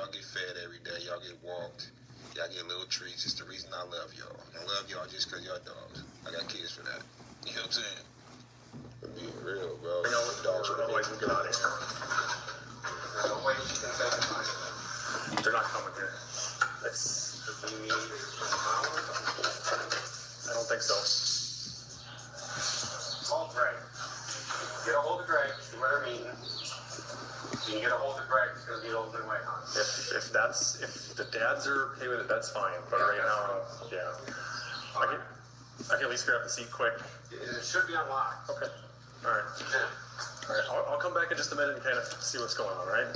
Y'all get fed every day. Y'all get walked. Y'all get little treats. It's the reason I love y'all. I love y'all just because y'all dogs. I got kids for that. You know what I'm saying? I'm being real, bro. You know what? Dogs are the way we get out of here. There's no way she can say goodbye. They're not coming here. It's... Do you need an hour? I don't think so. Call Greg. Get a hold of Greg. See where they're meeting. You can get a hold of Greg. It's going to be the ultimate way, huh? If the dads are okay with it, that's fine. But right now, yeah. I can at least grab the seat quick. It should be unlocked. Okay. All right. All right. I'll come back in just a minute and kind of see what's going on, right?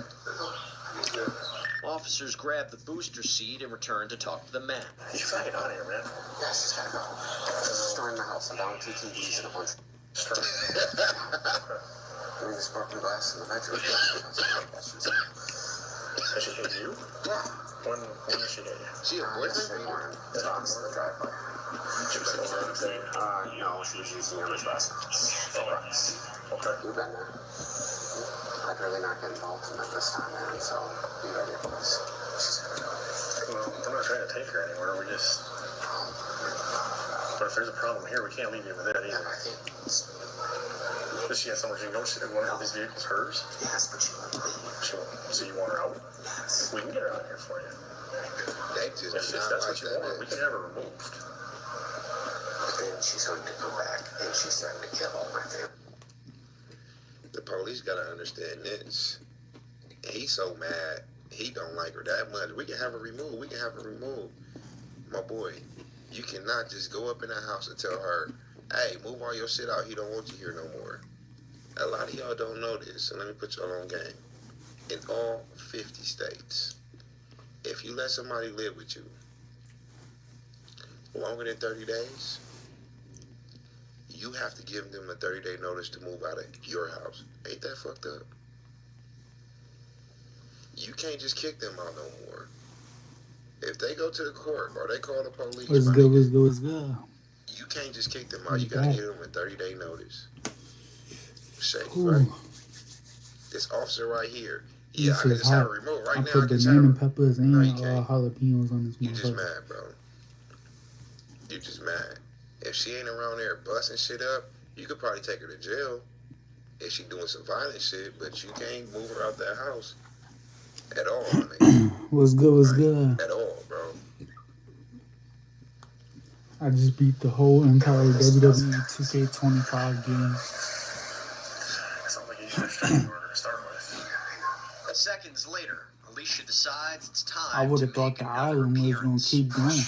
Officers grab the booster seat and return to talk to the man. You gotta get out of here, man. Yeah, she's got to go. There's a store in the house. I'm down 2 TVs and a bunch. Okay. I mean, this broken glass in the bedroom. Has she hit you? Yeah. When did she hit you? She a boyfriend? The dogs in the driveway. She was over anything? No, she was using Emma's residence. Okay. You've been there. I'd really not get involved in that this time, man, so be ready for this. She's gonna go. Well, I'm not trying to take her anywhere. We just... But if there's a problem here, we can't leave you with it either. I think Does she have somewhere she can go? She one of these vehicles hers? yes, but she won't leave. She won't. So you want her out? Yes. We can get her out here for you. They just If not that's like what you that. want, we can have her removed. But then she's going to go back, and she's starting to kill all my family. The police gotta understand this. He's so mad. He don't like her that much. We can have her removed. We can have her removed. My boy, you cannot just go up in the house and tell her, hey, move all your shit out. He don't want you here no more. A lot of y'all don't know this, so let me put y'all on game. In all 50 states, if you let somebody live with you longer than 30 days, you have to give them a 30-day notice to move out of your house. Ain't that fucked up? You can't just kick them out no more. If they go to the court or they call the police, What's good, what's good, what's good? you can't just kick them out. You gotta give them a 30-day notice. Shake, Ooh. right? This officer right here. Yeah, I can just have a remote right I now. put banana peppers and No, you can't. jalapenos on this You just motherfucker. mad, bro. You just mad. If she ain't around there busting shit up, you could probably take her to jail if she doing some violent shit, but you can't move her out that house at all, nigga. What's good, what's good? At all, bro. I just beat the whole entire WWE 2K25 game. Sounds like you should have started order to start with. Seconds later, Alicia decides it's time I would to have thought make the another island was gonna appearance. keep going.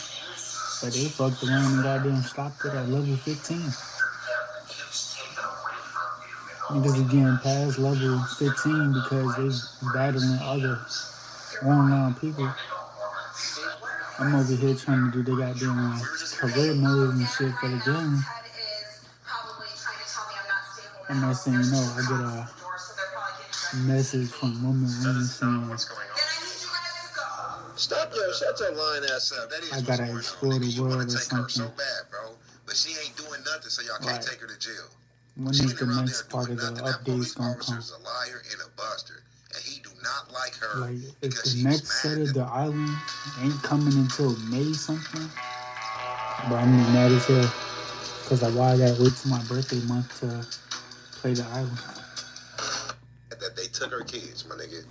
But they fucked around and goddamn stopped it at level 15. Niggas are getting past level 15 because they battling other online people. I'm over here trying to do the goddamn career mode and shit for the game. And next thing you know, I get a message from Woman Ring saying, What's going on? Shut your lying ass up. That is I what's gotta going on, explore nigga. the You wanna world or take her so something. bad, bro, but she ain't doing nothing, so y'all can't Right. take her to jail. when She is ain't the around next there part doing of the nothing. That updates police gonna officer come? is a liar and a buster, and he do not like her Like, if because the she's next mad set of that the island ain't coming until May something, but I'm just mad as hell. Because why I gotta wait till my birthday month to play the island. they took her kids, my nigga.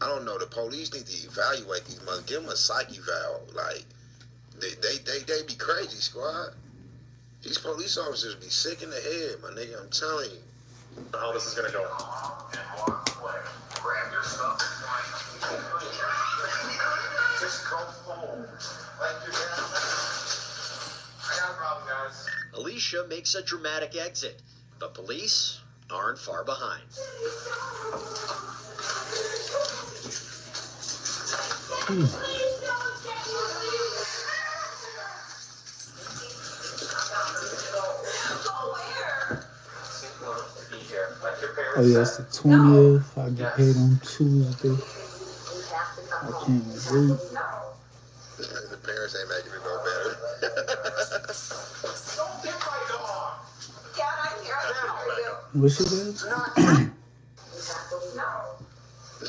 I don't know. The police need to evaluate these mother. Give them a psych eval. Like they be crazy, squad. These police officers be sick in the head, my nigga. I'm telling you. How this is gonna go? Just go home. Like your dad. I got a problem, guys. Alicia makes a dramatic exit, but police aren't far behind. Oh yeah, it's the 20th. I get paid on Tuesday. I can't wait. The parents ain't making it no better. Don't get my dog. Dad, I'm here. I'm for you. What she did?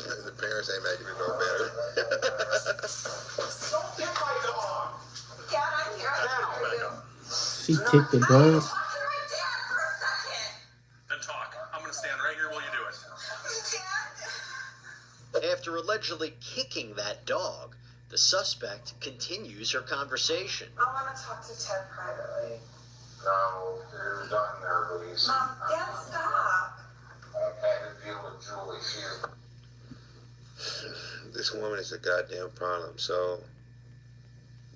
The parents ain't making it no better. Don't get my dog. Dad, I'm here. I can hear you. She kicked the dog. Talk to my dad for a second. Then talk. I'm gonna stand right here while you do it. Dad. After allegedly kicking that dog, the suspect continues her conversation. I want to talk to Ted privately. No, you're done there, Louise. Mom, Dad, stop. I've had to deal with Julie. This woman is a goddamn problem. So,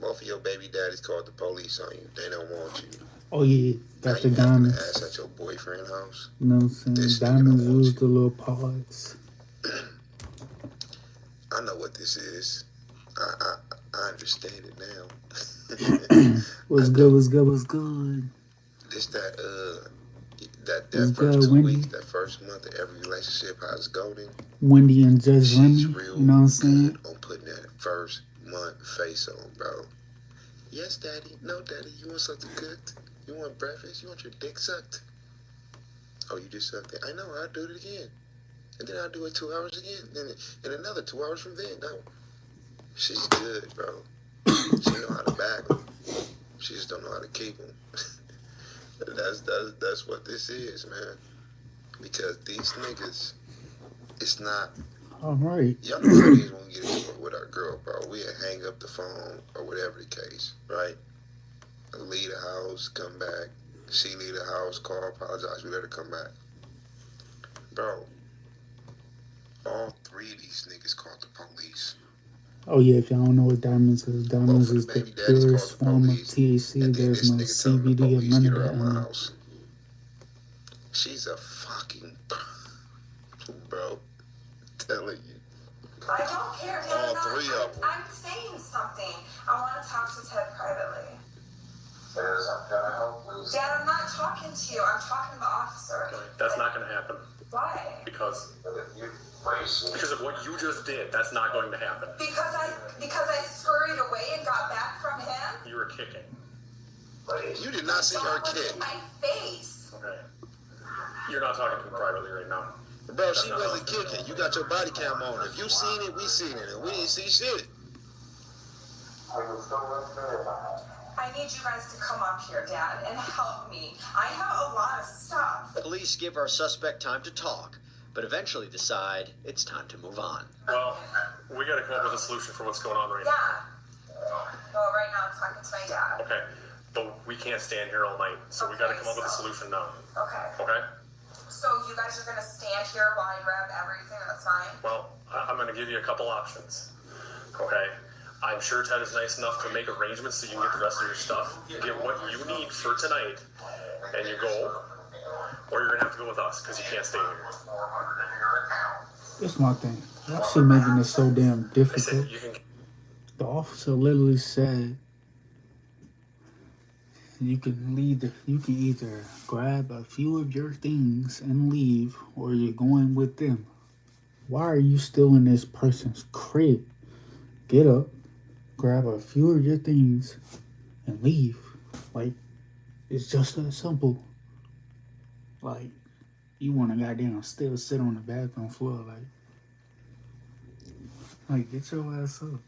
both of your baby daddies called the police on you. They don't want you. Oh yeah, Now got the you having diamonds. to ask at your boyfriend's house. You know what I'm saying? This nigga Diamonds don't want use the little pods. I know what this is. I understand it now. What's good? What's good? What's good? This that What's first good, 2 Wendy? weeks, that first month of every relationship, how it's going. Wendy and Judge Remy. She's You real know what I'm saying? good on putting that first month face on, bro. Yes, daddy. No, daddy. You want something cooked? You want breakfast? You want your dick sucked? Oh, you just sucked it. I know. I'll do it again. And then I'll do it 2 hours again. Then and another 2 hours from then. No. She's good, bro. She know how to bag them. She just don't know how to keep them. That's what this is, man. Because these niggas, it's not. All right. Y'all know how it is when we get into it with our girl, bro. We hang up the phone or whatever the case, right? Leave the house, come back. She leave the house, call, apologize. We let her come back. Bro, all 3 of these niggas called the police. Oh yeah, if y'all don't know what diamonds is, diamonds Both of is the the baby daddies purest called the form of police. THC. And then There's this no nigga telling the CBD or police, none get of her that out in my there. house. She's a fucking bro. Telling you. I don't care, Dad. All I'm not- 3 of them. I'm saying something. I want to talk to Ted privately. Liz, I'm gonna help Liz. Dad, I'm not talking to you. I'm talking to the officer. That's not gonna happen. Why? Because But if you race me, of what you just did, that's not going to happen. Because I scurried away and got back from him. You were kicking. You did not see her Dog was kick. in my face. Okay. You're not talking to him privately right now. Bro, she wasn't kicking. You got your body cam on. If you seen it, we seen it. And we didn't see shit. I was so upset about it. I need you guys to come up here, Dad, and help me. I have a lot of stuff. Police give our suspect time to talk, but eventually decide it's time to move on. Well, we gotta come up with a solution for what's going on right now. Yeah. Well, right now I'm talking to my dad. Okay. But we can't stand here all night, so we gotta come up with a solution now. Okay. Okay? So you guys are gonna stand here while I grab everything, that's fine? Well, I'm gonna give you a couple options. Okay? I'm sure Ted is nice enough to make arrangements so you can get the rest of your stuff, get what you need for tonight, and you go, or you're gonna have to go with us because you can't stay here. 400 in your account. That's my thing. That shit making it so damn I difficult. said you can. The officer literally said you can either grab a few of your things and leave, or you're going with them. Why are you still in this person's crib? Get up, grab a few of your things, and leave. Like, it's just that simple. Like, you want to goddamn still sit on the bathroom floor, like get your ass up.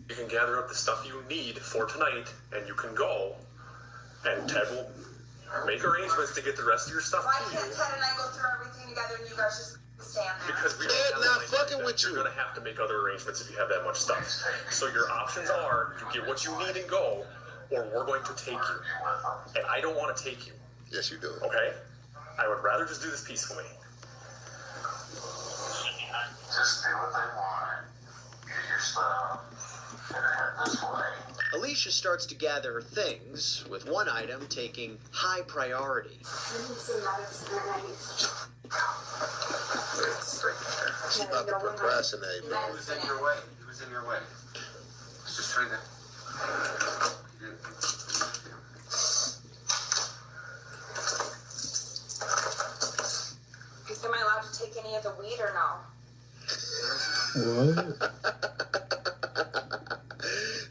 You can gather up the stuff you need for tonight, and you can go. And Ted will make arrangements to get the rest of your stuff Why to can't you. Ted and I go through everything together and you guys just stand there? Because we Ted don't have not the money fucking like with that. you. You're gonna have to make other arrangements if you have that much stuff. So your options are you get what you need and go, or we're going to take you. And I don't want to take you. Yes, you do. Okay? I would rather just do this peacefully. Just do what they want. Get your stuff. And head this way. Alicia starts to gather her things, with one item taking high priority. She about to procrastinate, bro. He was in your way. He was in your way. He's just trying to. Am I allowed to take any of the weed or no? What?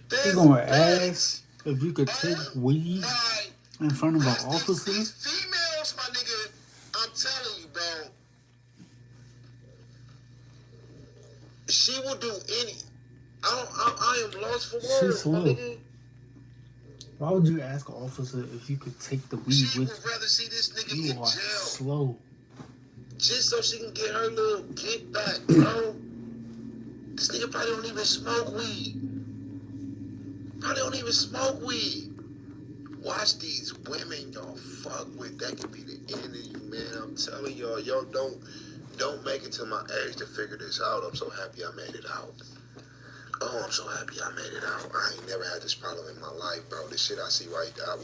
This You gonna bitch. ask if you could take weed Right. in front of an These officer? females, my nigga, I'm telling you, bro. She will do any. I am lost for She's words, my slow. nigga. Why would you ask an officer if you could take the weed She with would rather see this nigga you? in You are jail slow. just so she can get her little kickback, bro. This nigga probably don't even smoke weed. Probably don't even smoke weed. Watch these women y'all fuck with. That could be the end of you, man. I'm telling y'all, don't make it to my age to figure this out. I'm so happy I made it out. Oh, I'm so happy I made it out. I ain't never had this problem in my life, bro. This shit I see right there, I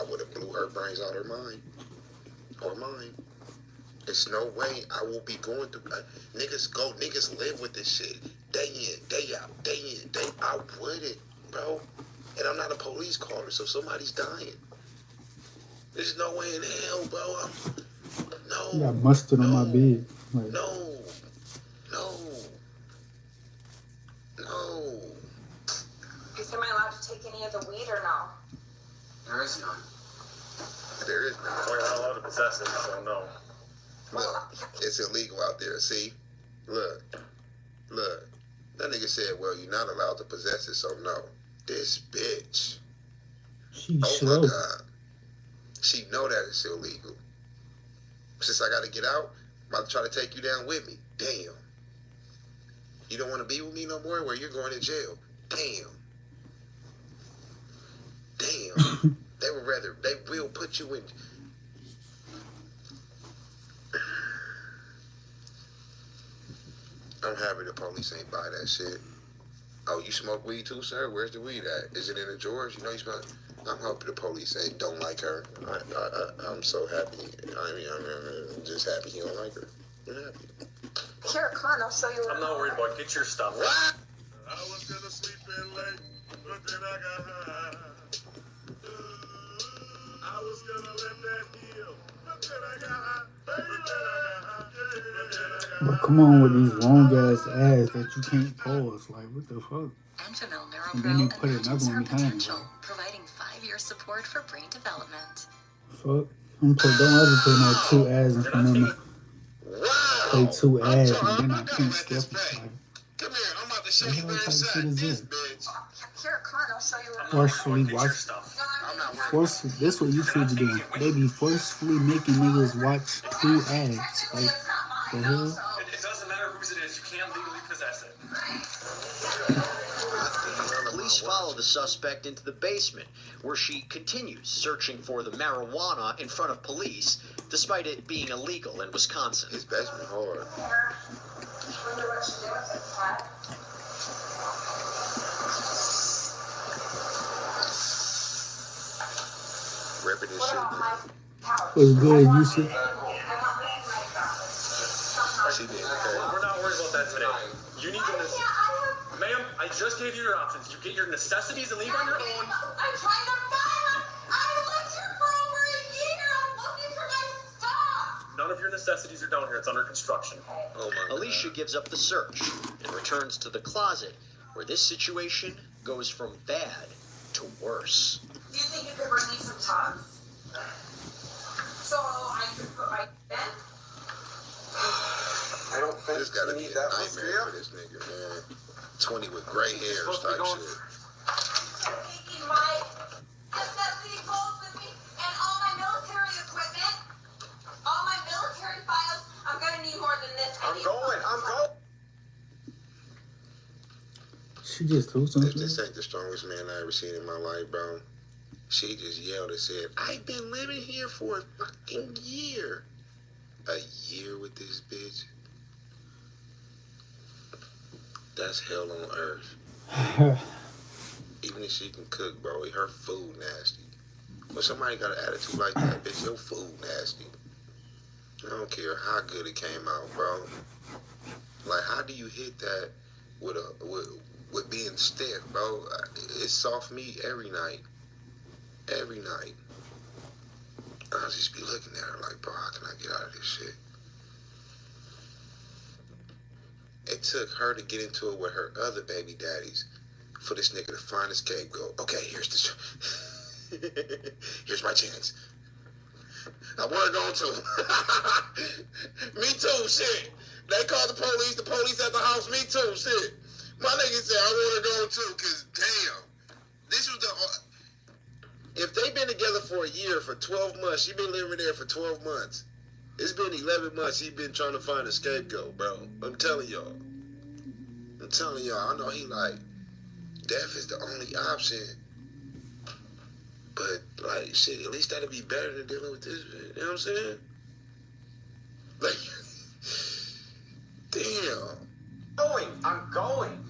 would have blew her brains out her mind. Or mine. There's no way I will be going through. Niggas live with this shit. Day in, day out, day in, day out. I wouldn't, bro. And I'm not a police caller, so somebody's dying. There's no way in hell, bro. You got mustard on my bed. Like, No. Am I allowed to take any of the weed or no? There is none. There is none. We're not allowed to possess it, so no. Look, it's illegal out there. See? Look. That nigga said, well, you're not allowed to possess it, so no. This bitch. she's Oh slow. my God. She know that it's illegal. Since I gotta get out, I'm about to try to take you down with me. Damn. You don't want to be with me no more? Well, you're going to jail. Damn. They will put you in. I'm happy the police ain't buy that shit. Oh, you smoke weed too, sir? Where's the weed at? Is it in the drawers? You know you smoke. I'm hoping the police don't like her. I'm so happy. I'm just happy he don't like her. I'm happy. Here, come on, I'll show you. I'm not worried about. Get your stuff. What? I was gonna sleep in late, but then I got high. I was gonna let that heal, but then I got high. But come on with these long ass ads that you can't pause. Like, what the fuck? Enfamil And then they NeuroPro put imagines another her one behind it. potential, providing 5-year support for brain development. Fuck. Don't ever put no 2 ads in front of me. Wow. Play 2 ads and I'm then I done can't with skip this it. pay. Like, Come here, I'm about to show what you the where hell it's type at. of shit This is bitch. Here, come on, I'll show you. forcefully Get your watch. stuff. I'm not worried. This what YouTube's doing. They be forcefully making niggas watch 2 ads. Like, the hell? It doesn't matter whose it is. You can't legally possess it. Police follow the suspect into the basement, where she continues searching for the marijuana in front of police, despite it being illegal in Wisconsin. His basement hard. Wonder what she did with it, huh? Ripping his What shit. about my couch? What's good, Yusuf? I want this in my couch. She did. We're not worried about that today. You need to. Ma'am, I just gave you your options. You get your necessities and leave on your own. I'm trying to find them. I lived here for over a year. I'm looking for my stuff. None of your necessities are down here. It's under construction. Oh my Alicia gives up the search and returns to the closet, where this situation goes from bad to worse. Do you think you could bring me some tubs? So I could put my in? I don't think This gotta you be need a that much nightmare for this nigga, man. 20 with gray hairs supposed to be type going- shit. I'm taking my necessity clothes with me and all my military equipment, all my military files. I'm gonna need more than this. I'm going. She just threw something. This ain't the strongest man I ever seen in my life, bro. She just yelled and said, I've been living here for a fucking year. A year with this bitch? That's hell on earth. Even if she can cook, bro, her food nasty. But somebody got an attitude like that, bitch, your food nasty. I don't care how good it came out, bro. Like, how do you hit that with being stiff, bro? It's soft meat every night. Every night. I'll just be looking at her like, bro, how can I get out of this shit? It took her to get into it with her other baby daddies for this nigga to find his scapegoat. Okay, here's my chance. I want to go too. Me too, shit. They called the police at the house, me too, shit. My nigga said, I want to go too, because damn. This was the... If they been together for a year, for 12 months, she been living there for 12 months. It's been 11 months he been trying to find a scapegoat, bro. I'm telling y'all. I know he like, death is the only option. But, like, shit, at least that'll be better than dealing with this, you know what I'm saying? Like, damn. I'm going.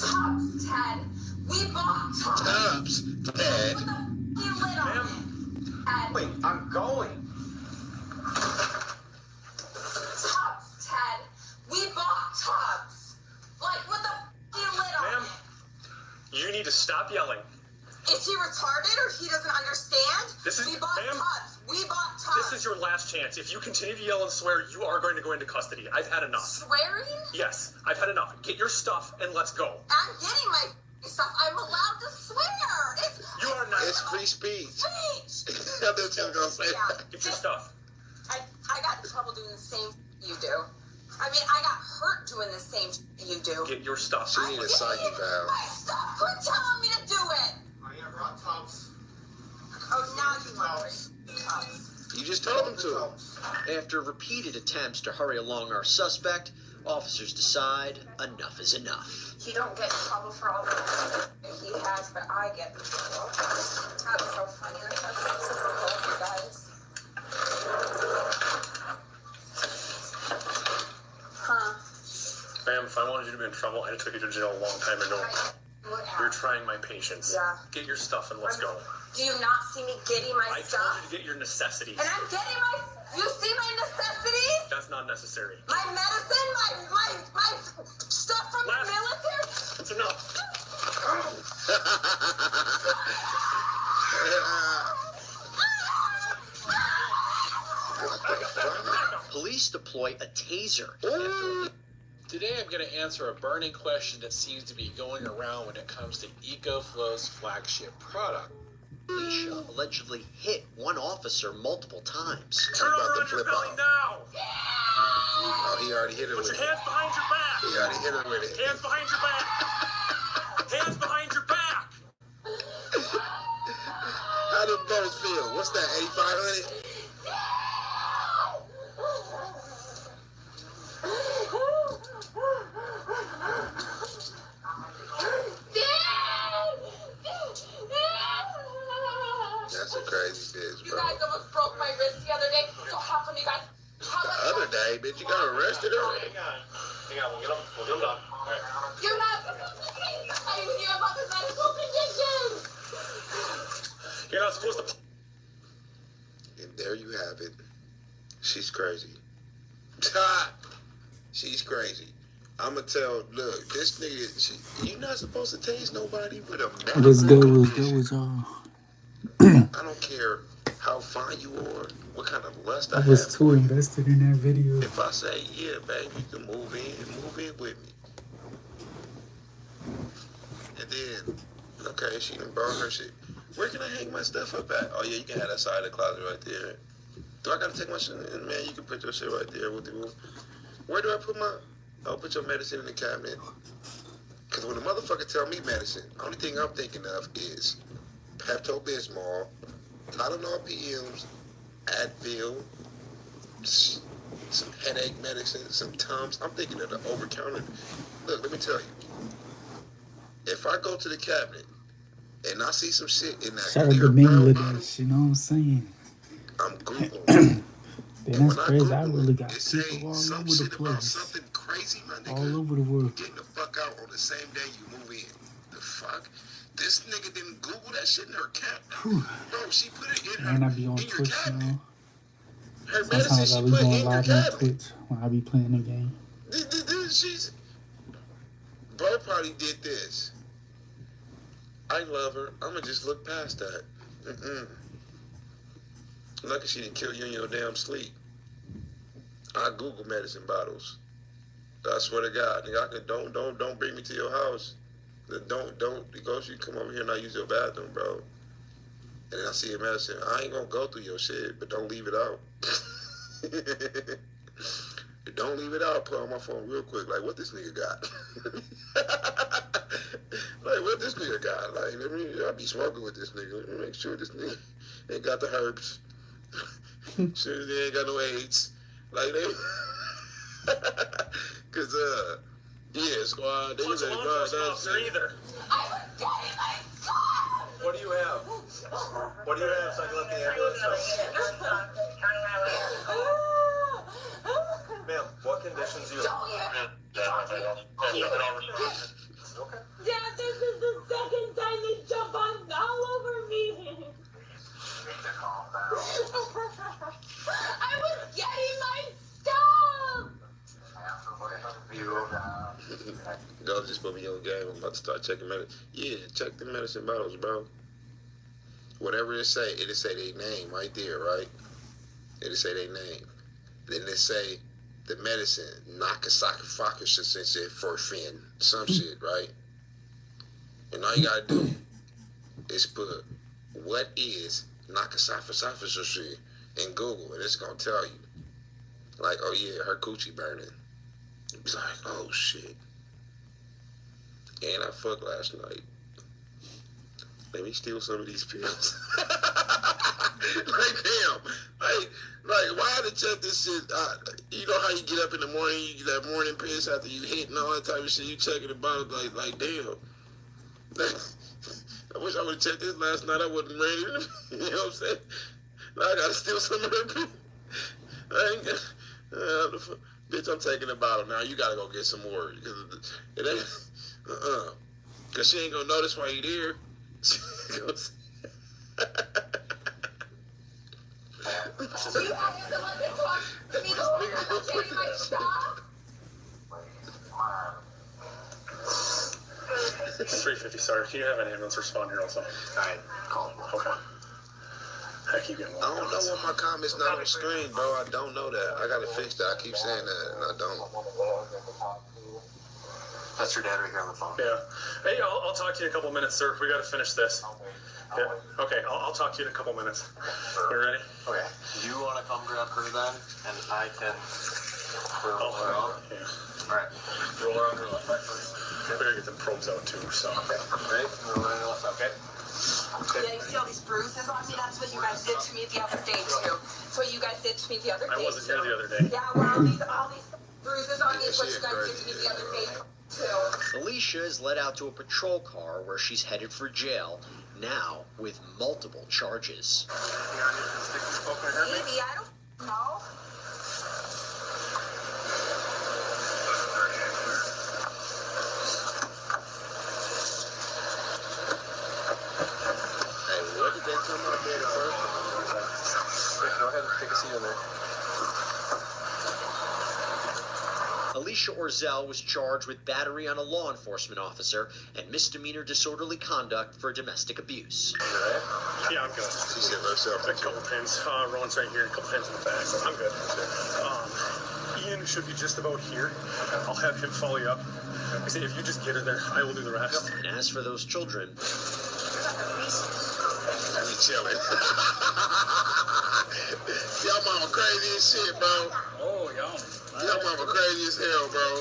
Tubbs, Ted. We bought Tubbs. Tubbs, Ted. Put the lid on it. Ted. I'm going. Tubbs, Ted. We bought Tubbs. Like, with the lid on Ma'am, it. you need to stop yelling. Is he retarded or he doesn't understand? We bought ma'am, Tubbs. We bought Tubbs. this is your last chance. If you continue to yell and swear, you are going to go into custody. I've had enough. Swearing? Yes, I've had enough. Get your stuff and let's go. I'm getting my stuff. I'm allowed to swear. You are not. It's free speech. Speech. I thought you were going to say Yeah. that. Get your stuff. I got in trouble doing the same you do. I mean, I got hurt doing the same you do. Get your stuff. She need a psyche valve. My stuff. Quit telling me to do it. Oh, now you want to Tubbs. You just told him to. After repeated attempts to hurry along our suspect, officers decide enough is enough. He don't get in trouble for all the he has, but I get in trouble. That's so funny. That's so typical, you guys. Huh? Ma'am, if I wanted you to be in trouble, I'd have took you to jail a long time ago. What You're happened? trying my patience. Yeah. Get your stuff and let's go. Do you not see me getting my I told stuff? you to get your necessities. And I'm getting my. You see my necessities? That's not necessary. My medicine, my stuff from the military. That's enough. Police deploy a taser. Today I'm going to answer a burning question that seems to be going around when it comes to EcoFlow's flagship product. Alicia allegedly hit one officer multiple times. Turn about over to on your flip belly out. now. Oh, he already hit her Put with your it. hands behind your back. He already hit her with it. Hands behind your back. Hands behind your back. How did those feel? What's that, 8,500? That's a crazy bitch, You bro. guys almost broke my wrist the other day. So how come you guys? The other day, bitch, you got arrested early. Hang on, we'll get them done. All right. You're not supposed to say something when you're about to medical conditions. You're not supposed to. And there you have it. She's crazy. Ha! She's crazy. I'ma tell, look, this nigga, you're not supposed to tase nobody with a medical What's good condition. with y'all? I don't care how fine you are, what kind of lust I I was have. too invested in that video. If I say, yeah, baby, you can move in with me. And then, okay, she done brought her shit. Where can I hang my stuff up at? Oh, yeah, you can have that side of the closet right there. Do I gotta take my shit in? Man, you can put your shit right there with the room. Where do I put my... Oh, put your medicine in the cabinet. Because when a motherfucker tell me medicine, the only thing I'm thinking of is Pepto-Bismol, Tylenol PMs, Advil, some headache medicine, some Tums. I'm thinking of the over-counter. Look, let me tell you. If I go to the cabinet and I see some shit in that Shout out clear to brown bottle, Bangladesh, you know what I'm saying? I'm Googling. Damn, that's When crazy. I Google really it, got it say people all some over the shit about place. something crazy, my nigga. All over the world. Getting the fuck out on the same day you move in. The fuck? This nigga didn't Google that shit in her cabinet. Bro, she put it in her And I be on in your Twitch, you cabinet. know. Her medicine Sometimes I she be put in going your live on cabinet. Twitch when I be playing the game. She's... Bro probably did this. I love her. I'ma just look past that. Lucky she didn't kill you in your damn sleep. I Google medicine bottles. I swear to God, nigga, I could don't bring me to your house. Don't because you come over here and I use your bathroom, bro. And then I see your medicine. I ain't gonna go through your shit, but don't leave it out. Don't leave it out. Put on my phone real quick. Like, what this nigga got? Like, what this nigga got? Like, let me. I be smoking with this nigga. Let me make sure this nigga ain't got the herbs. Sure they ain't got no AIDS. Like they. Cause yeah, squad. They What's a say, law bro, enforcement that's officer it. either? I was getting my stuff! What do you have? What do you have so I can let the ambulance know? Ma'am, what conditions do you have? Okay. Dad, this is the second time they jump on all over me. I was getting my stuff. Go just put me on game. I'm about to start checking medicine. Yeah, check the medicine bottles, bro. Whatever it say, it'll say their name right there, right? It'll say their name. Then it say the medicine, Nakasaki Sensei for fin, some shit, right? And all you gotta do is put what is Nakasaki Sensei in Google, and it's gonna tell you. Like, oh yeah, her coochie burning. It's like, oh shit. And I fucked last night. Let me steal some of these pills. Like, damn. Like, why to check this shit? You know how you get up in the morning, you get that morning piss after you hit and all that type of shit. You checking the bottle, like, damn. Like, I wish I would have checked this last night. I wouldn't ready. You know what I'm saying? Now I gotta steal some of that pills. I ain't got. Bitch, I'm taking the bottle now. You gotta go get some more. Because it ain't. Because she ain't gonna notice why you there. She goes. You have the one that talks to me the whole time I'm getting my stuff? 350, sorry. Can you have an ambulance respond here also? Alright, call him. Okay. I keep getting I don't know why my comment's not on screen, bro. I don't know that. I gotta fix that. I keep saying that, and I don't. That's your dad right here on the phone. Yeah. Hey, I'll talk to you in a couple minutes, sir. We gotta finish this. Yeah. Okay, I'll talk to you in a couple minutes. You ready? Okay. You want to come grab her then, and I can roll her out? Yeah. All right. Roll her on her left side first. We better get them probes out too, so. Okay. Ready? Roll her on her left side. Okay. Yeah, you see all these bruises on me? That's what you guys did to me the other day, too. That's what you guys did to me the other day, I wasn't here too. the other day. Yeah, well, all these bruises on me is what you guys did to me the other day, too. Alicia is led out to a patrol car where she's headed for jail, now with multiple charges. Maybe, I don't know. Hey, what did they tell my dad first? Go ahead and take a seat in there. Alicia Orzel was charged with battery on a law enforcement officer and misdemeanor disorderly conduct for domestic abuse. Yeah, I'm good. She said herself. A couple pins. Rowan's right here, a couple pins in the back. I'm good. Ian should be just about here. I'll have him follow you up. I say, if you just get her there, I will do the rest. And as for those children, We chilling. Y'all mama crazy as shit, bro. Oh, y'all. Y'all mama crazy as hell, bro.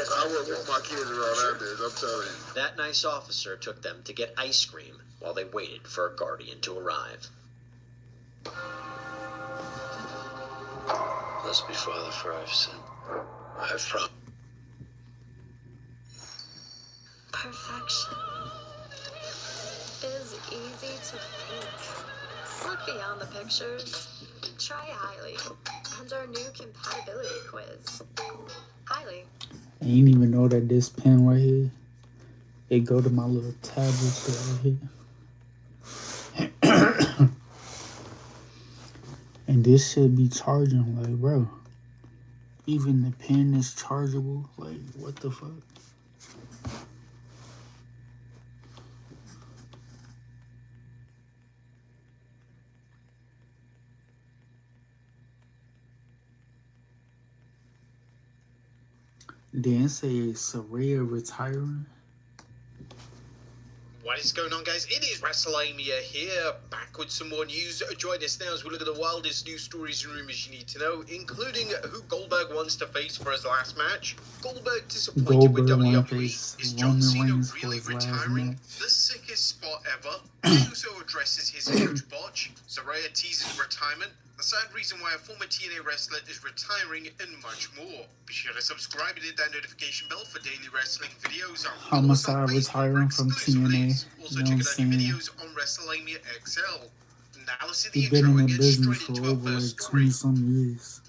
I wouldn't want my kids around that bitch, I'm telling you. that nice officer took them to get ice cream while they waited for a guardian to arrive. Blessed be Father, for I've sinned. I've promised. Perfection is easy to fake. Look beyond the pictures. Try Highly and our new compatibility quiz. Highly. I ain't even know that this pen right here, it go to my little tablet right here. And this should be charging, like, bro. Even the pen is chargeable. Like, what the fuck? Then say Soraya retiring. Why What is going on, guys? It is WrestleMania here, back with some more news. Join us now as we look at the wildest news stories and rumors you need to know, including who Goldberg wants to face for his last match. Goldberg disappointed with WWE. Is John Cena really retiring? The sickest spot ever. He also addresses his huge botch. Saraya teases retirement. The sad reason why a former TNA wrestler is retiring, and much more. Be sure to subscribe and hit that notification bell for daily wrestling videos. Homicide retiring from TNA. Also You know what I'm check out new saying? videos on WrestleMania XL. Now let's see the He's intro been in and the get business straight for into our over like first story. 20-some years.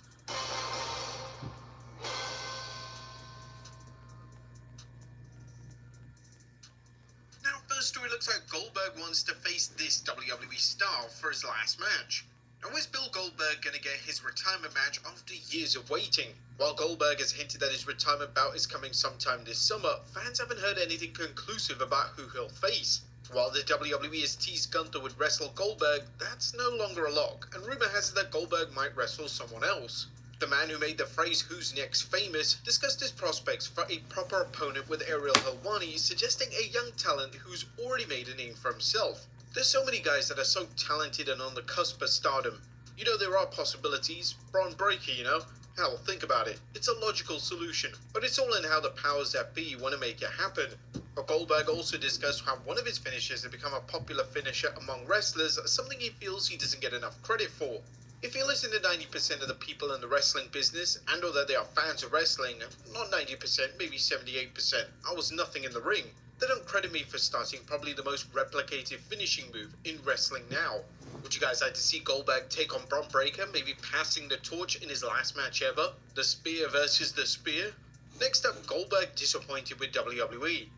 Now, first story looks like Goldberg wants to face this WWE star for his last match. Now, is Bill Goldberg going to get his retirement match after years of waiting? While Goldberg has hinted that his retirement bout is coming sometime this summer, fans haven't heard anything conclusive about who he'll face. While the WWE has teased Gunther would wrestle Goldberg, that's no longer a lock, and rumor has it that Goldberg might wrestle someone else. The man who made the phrase "Who's Next" famous discussed his prospects for a proper opponent with Ariel Helwani, suggesting a young talent who's already made a name for himself. There's so many guys that are so talented and on the cusp of stardom. You know, there are possibilities. Braun Breaker, you know? Hell, think about it. It's a logical solution, but it's all in how the powers that be want to make it happen. But Goldberg also discussed how one of his finishes had become a popular finisher among wrestlers, something he feels he doesn't get enough credit for. If you listen to 90% of the people in the wrestling business, and or that they are fans of wrestling, not 90%, maybe 78%, I was nothing in the ring. They don't credit me for starting probably the most replicated finishing move in wrestling now. Would you guys like to see Goldberg take on Braun Breaker, maybe passing the torch in his last match ever? The Spear versus the Spear? Next up, Goldberg disappointed with WWE.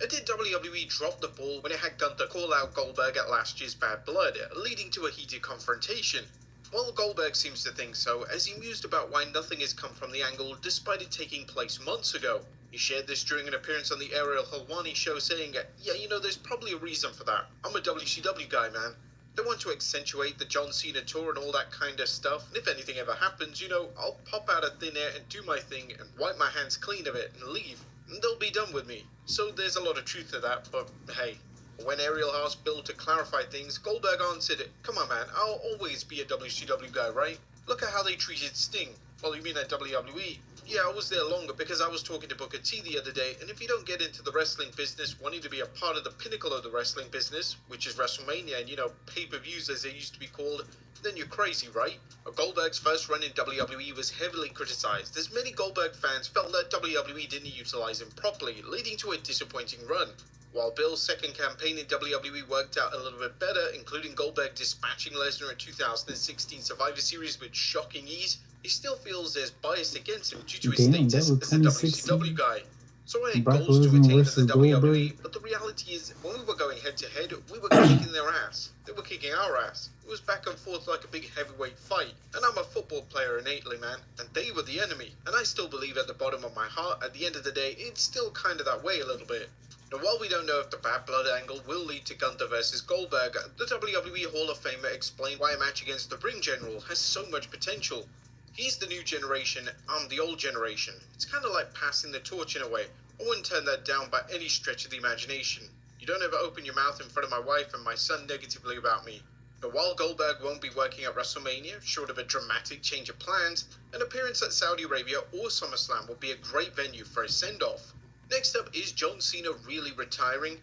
Did WWE drop the ball when it had Gunther call out Goldberg at last year's Bad Blood, leading to a heated confrontation? Well, Goldberg seems to think so, as he mused about why nothing has come from the angle despite it taking place months ago. He shared this during an appearance on the Ariel Helwani show, saying, "Yeah, you know, there's probably a reason for that. I'm a WCW guy, man. They want to accentuate the John Cena tour and all that kind of stuff, and if anything ever happens, you know, I'll pop out of thin air and do my thing and wipe my hands clean of it and leave, and they'll be done with me." So there's a lot of truth to that, but hey. When Ariel asked Bill to clarify things, Goldberg answered, "Come on, man, I'll always be a WCW guy, right? Look at how they treated Sting." "Well, you mean at WWE?" "Yeah, I was there longer because I was talking to Booker T the other day, and if you don't get into the wrestling business wanting to be a part of the pinnacle of the wrestling business, which is WrestleMania and, you know, pay-per-views as they used to be called, then you're crazy, right?" Goldberg's first run in WWE was heavily criticized, as many Goldberg fans felt that WWE didn't utilize him properly, leading to a disappointing run. While Bill's second campaign in WWE worked out a little bit better, including Goldberg dispatching Lesnar in 2016 Survivor Series with shocking ease, he still feels there's bias against him due to his Damn, that status was as a 2016. WCW guy. So I had Brock goals to Lesnar attain as versus a WWE, Goldberg. but the reality is, when we were going head to head, we were kicking their ass. They were kicking our ass. It was back and forth like a big heavyweight fight. And I'm a football player innately, man, and they were the enemy. And I still believe at the bottom of my heart, at the end of the day, it's still kind of that way a little bit. Now, while we don't know if the Bad Blood angle will lead to Gunther versus Goldberg, the WWE Hall of Famer explained why a match against the Ring General has so much potential. He's the new generation, I'm the old generation. It's kind of like passing the torch in a way. I wouldn't turn that down by any stretch of the imagination. You don't ever open your mouth in front of my wife and my son negatively about me. But while Goldberg won't be working at WrestleMania, short of a dramatic change of plans, an appearance at Saudi Arabia or SummerSlam would be a great venue for a send-off. Next up, is John Cena really retiring?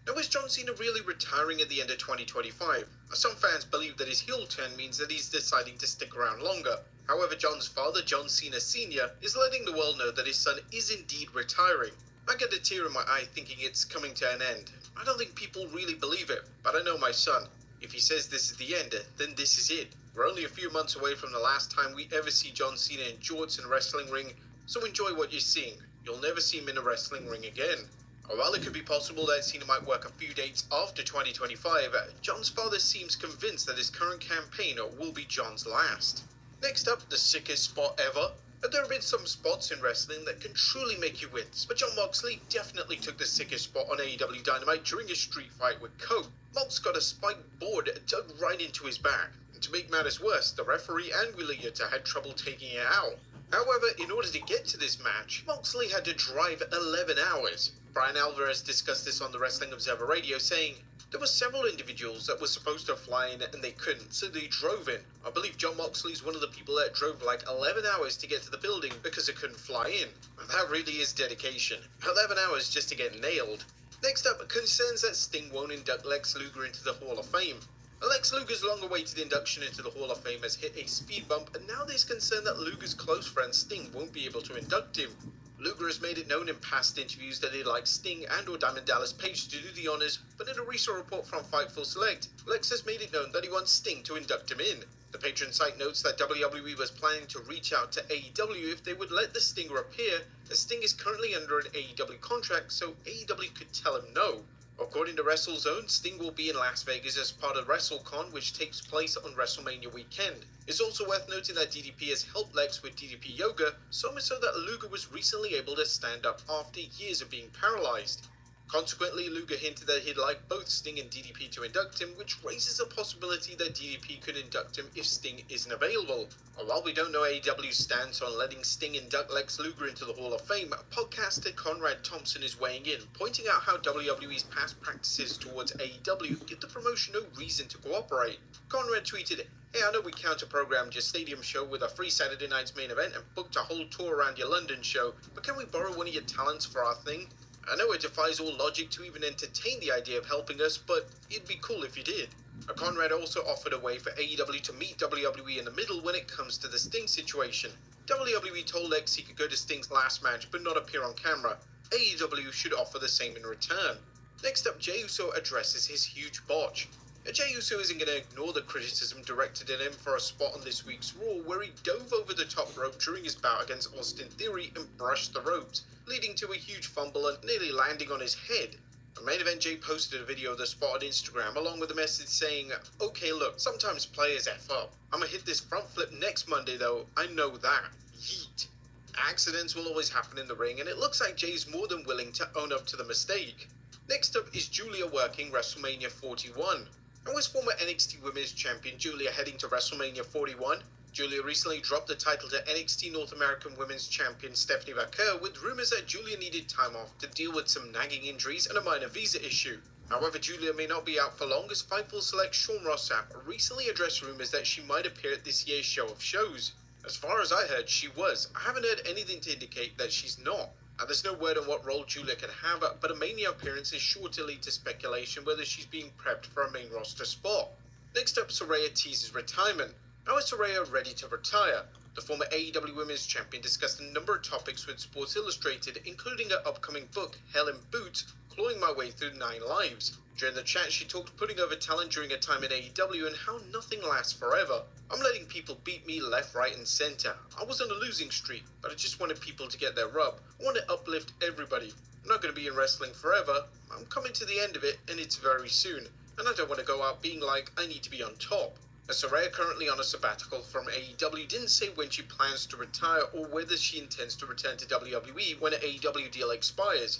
Now, is John Cena really retiring at the end of 2025? Some fans believe that his heel turn means that he's deciding to stick around longer. However, John's father, John Cena Sr., is letting the world know that his son is indeed retiring. I get a tear in my eye thinking it's coming to an end. I don't think people really believe it, but I know my son. If he says this is the end, then this is it. We're only a few months away from the last time we ever see John Cena in jorts in a wrestling ring, so enjoy what you're seeing. You'll never see him in a wrestling ring again. While it could be possible that Cena might work a few dates after 2025, John's father seems convinced that his current campaign will be John's last. Next up, the sickest spot ever. There have been some spots in wrestling that can truly make you wince, but Jon Moxley definitely took the sickest spot on AEW Dynamite during a street fight with Coke. Mox got a spiked board dug right into his back, and to make matters worse, the referee and Wheeler Yuta had trouble taking it out. However, in order to get to this match, Moxley had to drive 11 hours. Brian Alvarez discussed this on the Wrestling Observer Radio, saying, "There were several individuals that were supposed to fly in and they couldn't, so they drove in. I believe John Moxley's one of the people that drove like 11 hours to get to the building because they couldn't fly in." And that really is dedication. 11 hours just to get nailed. Next up, concerns that Sting won't induct Lex Luger into the Hall of Fame. Lex Luger's long-awaited induction into the Hall of Fame has hit a speed bump, and now there's concern that Luger's close friend Sting won't be able to induct him. Luger has made it known in past interviews that he'd like Sting and or Diamond Dallas Page to do the honors, but in a recent report from Fightful Select, Lex has made it known that he wants Sting to induct him in. The Patreon site notes that WWE was planning to reach out to AEW if they would let the Stinger appear, as Sting is currently under an AEW contract, so AEW could tell him no. According to WrestleZone, Sting will be in Las Vegas as part of WrestleCon, which takes place on WrestleMania weekend. It's also worth noting that DDP has helped Lex with DDP Yoga, so much so that Luger was recently able to stand up after years of being paralyzed. Consequently, Luger hinted that he'd like both Sting and DDP to induct him, which raises a possibility that DDP could induct him if Sting isn't available. While we don't know AEW's stance on letting Sting induct Lex Luger into the Hall of Fame, podcaster Conrad Thompson is weighing in, pointing out how WWE's past practices towards AEW give the promotion no reason to cooperate. Conrad tweeted, "Hey, I know we counter-programmed your stadium show with a free Saturday night's main event and booked a whole tour around your London show, but can we borrow one of your talents for our thing? I know it defies all logic to even entertain the idea of helping us, but it'd be cool if you did." Conrad also offered a way for AEW to meet WWE in the middle when it comes to the Sting situation. WWE told Lex he could go to Sting's last match but not appear on camera. AEW should offer the same in return. Next up, Jey Uso addresses his huge botch. Jey Uso isn't going to ignore the criticism directed at him for a spot on this week's Raw where he dove over the top rope during his bout against Austin Theory and brushed the ropes, leading to a huge fumble and nearly landing on his head. Main Event Jay posted a video of the spot on Instagram along with a message saying, "Okay, look, sometimes players F up. I'ma hit this front flip next Monday though, I know that. Yeet." Accidents will always happen in the ring, and it looks like Jay's more than willing to own up to the mistake. Next up is Julia working WrestleMania 41. And was former NXT Women's Champion Julia heading to WrestleMania 41? Julia recently dropped the title to NXT North American Women's Champion Stephanie Vaquer, with rumors that Julia needed time off to deal with some nagging injuries and a minor visa issue. However, Julia may not be out for long, as Fightful Select Sean Rossap recently addressed rumors that she might appear at this year's show of shows. As far as I heard, she was. I haven't heard anything to indicate that she's not. And there's no word on what role Julia can have, but a Mania appearance is sure to lead to speculation whether she's being prepped for a main roster spot. Next up, Saraya teases retirement. How is Saraya ready to retire? The former AEW Women's Champion discussed a number of topics with Sports Illustrated, including her upcoming book, Hell in Boots, Clawing My Way Through 9 Lives. During the chat, she talked putting over talent during her time in AEW and how nothing lasts forever. "I'm letting people beat me left, right, and center. I was on a losing streak, but I just wanted people to get their rub. I want to uplift everybody. I'm not going to be in wrestling forever. I'm coming to the end of it, and it's very soon. And I don't want to go out being like, I need to be on top." Saraya, currently on a sabbatical from AEW, didn't say when she plans to retire or whether she intends to return to WWE when her AEW deal expires.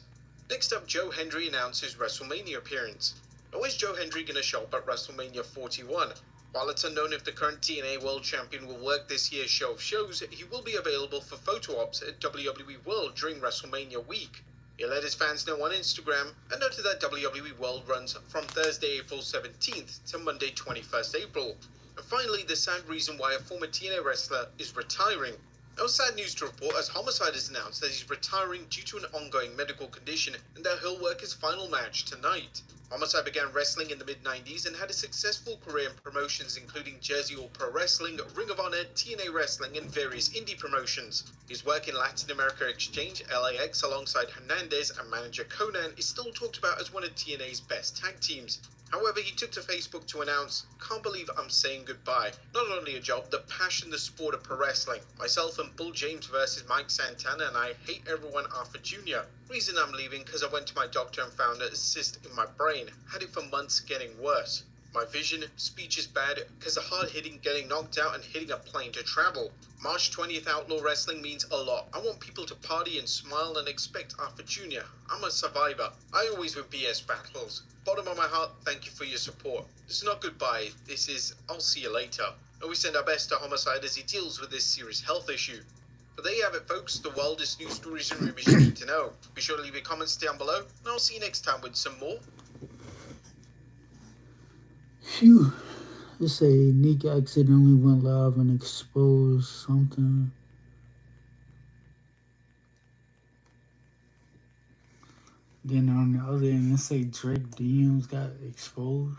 Next up, Joe Hendry announces WrestleMania appearance. Now, is Joe Hendry going to show up at WrestleMania 41? While it's unknown if the current TNA World Champion will work this year's show of shows, he will be available for photo ops at WWE World during WrestleMania week. He let his fans know on Instagram and noted that WWE World runs from Thursday, April 17th to Monday, 21st April. And finally, the sad reason why a former TNA wrestler is retiring. Now, sad news to report, as Homicide has announced that he's retiring due to an ongoing medical condition and that he'll work his final match tonight. Homicide began wrestling in the mid-90s and had a successful career in promotions including Jersey All Pro Wrestling, Ring of Honor, TNA Wrestling, and various indie promotions. His work in Latin America Exchange, LAX, alongside Hernandez and manager Conan is still talked about as one of TNA's best tag teams. However, he took to Facebook to announce, "Can't believe I'm saying goodbye. Not only a job, the passion, the sport of pro wrestling. Myself and Bull James versus Mike Santana, and I hate everyone Arthur Jr. Reason I'm leaving because I went to my doctor and found a cyst in my brain. Had it for months, getting worse. My vision, speech is bad because of hard hitting, getting knocked out, and hitting a plane to travel. March 20th Outlaw Wrestling means a lot. I want people to party and smile and expect Arthur Jr. I'm a survivor. I always win BS battles. Bottom of my heart, thank you for your support. This is not goodbye. This is I'll see you later." And we send our best to Homicide as he deals with this serious health issue. But there you have it, folks. The wildest news stories and rumors you need to know. Be sure to leave your comments down below, and I'll see you next time with some more. Phew. They say Nick accidentally went live and exposed something. Then on the other end, they say Drake DMs got exposed.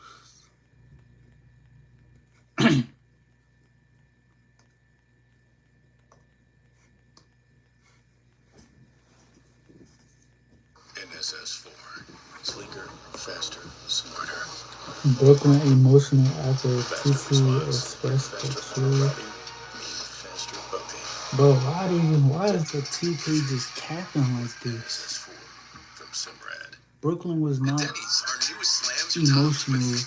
NSS4. Sleeker, faster, smarter. Brooklyn emotional after TT expressed the truth. Faster boating. Bro, why is the TP just capping like this? NSS4 from Simrad. Brooklyn was not Denny's, our newest slams emotional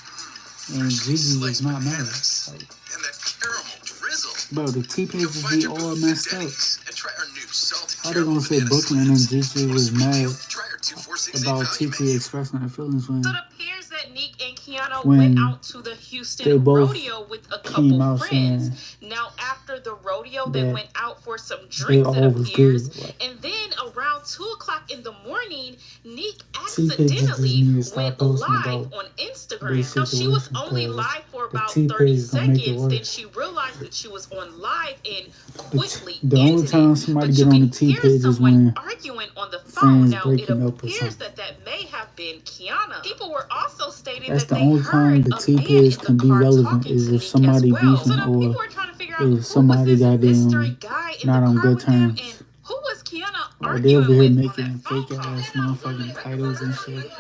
and Gigi was not mad. bananas. Like, And that caramel drizzle. bro, the T-Pages Find be your all booth at messed up. Denny's and try our new salty How they caramel gonna say banana Brooklyn and slams. Gigi Or was sweet mad deal, try our 2-4-6-8 about value TT menu. expressing their feelings when So it appears that Neek and Kiana When went out to the they Houston both rodeo with a came couple out friends. saying Now, after the rodeo, they that went out for some they drinks, it all was appears. good. Like, And then around 2 o'clock in the morning, Neek T-Pages just accidentally need to stop went posting live about on their Instagram. Now, she was situation only because live for the about 30 T-Pages gonna make it seconds. Then worse. she realized that she was on live and quickly The only ended time it. somebody But get you on can the T hear page is someone when arguing on the phone. friends Now, it breaking up or appears something. that may have been Kiana. People were also stating That's that the they only time heard the a T man page in can the be car relevant talking is to if Neek as somebody well. So beefing now or people were trying to figure out if who was somebody this got mystery them guy in not the on car good with them, terms. and who was Kiana Or they over arguing here with on making that phone fake call. ass motherfucking titles and shit.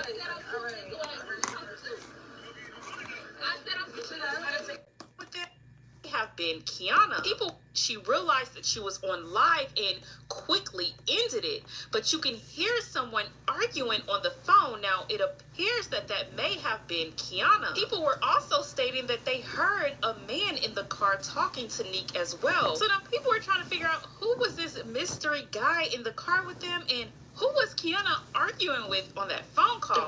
With them have been Kiana. She realized that she was on live and quickly ended it. But you can hear someone arguing on the phone. Now, it appears that may have been Kiana. People were also stating that they heard a man in the car talking to Neek as well. So now people were trying to figure out who was this mystery guy in the car with them and who was Kiana arguing with on that phone call.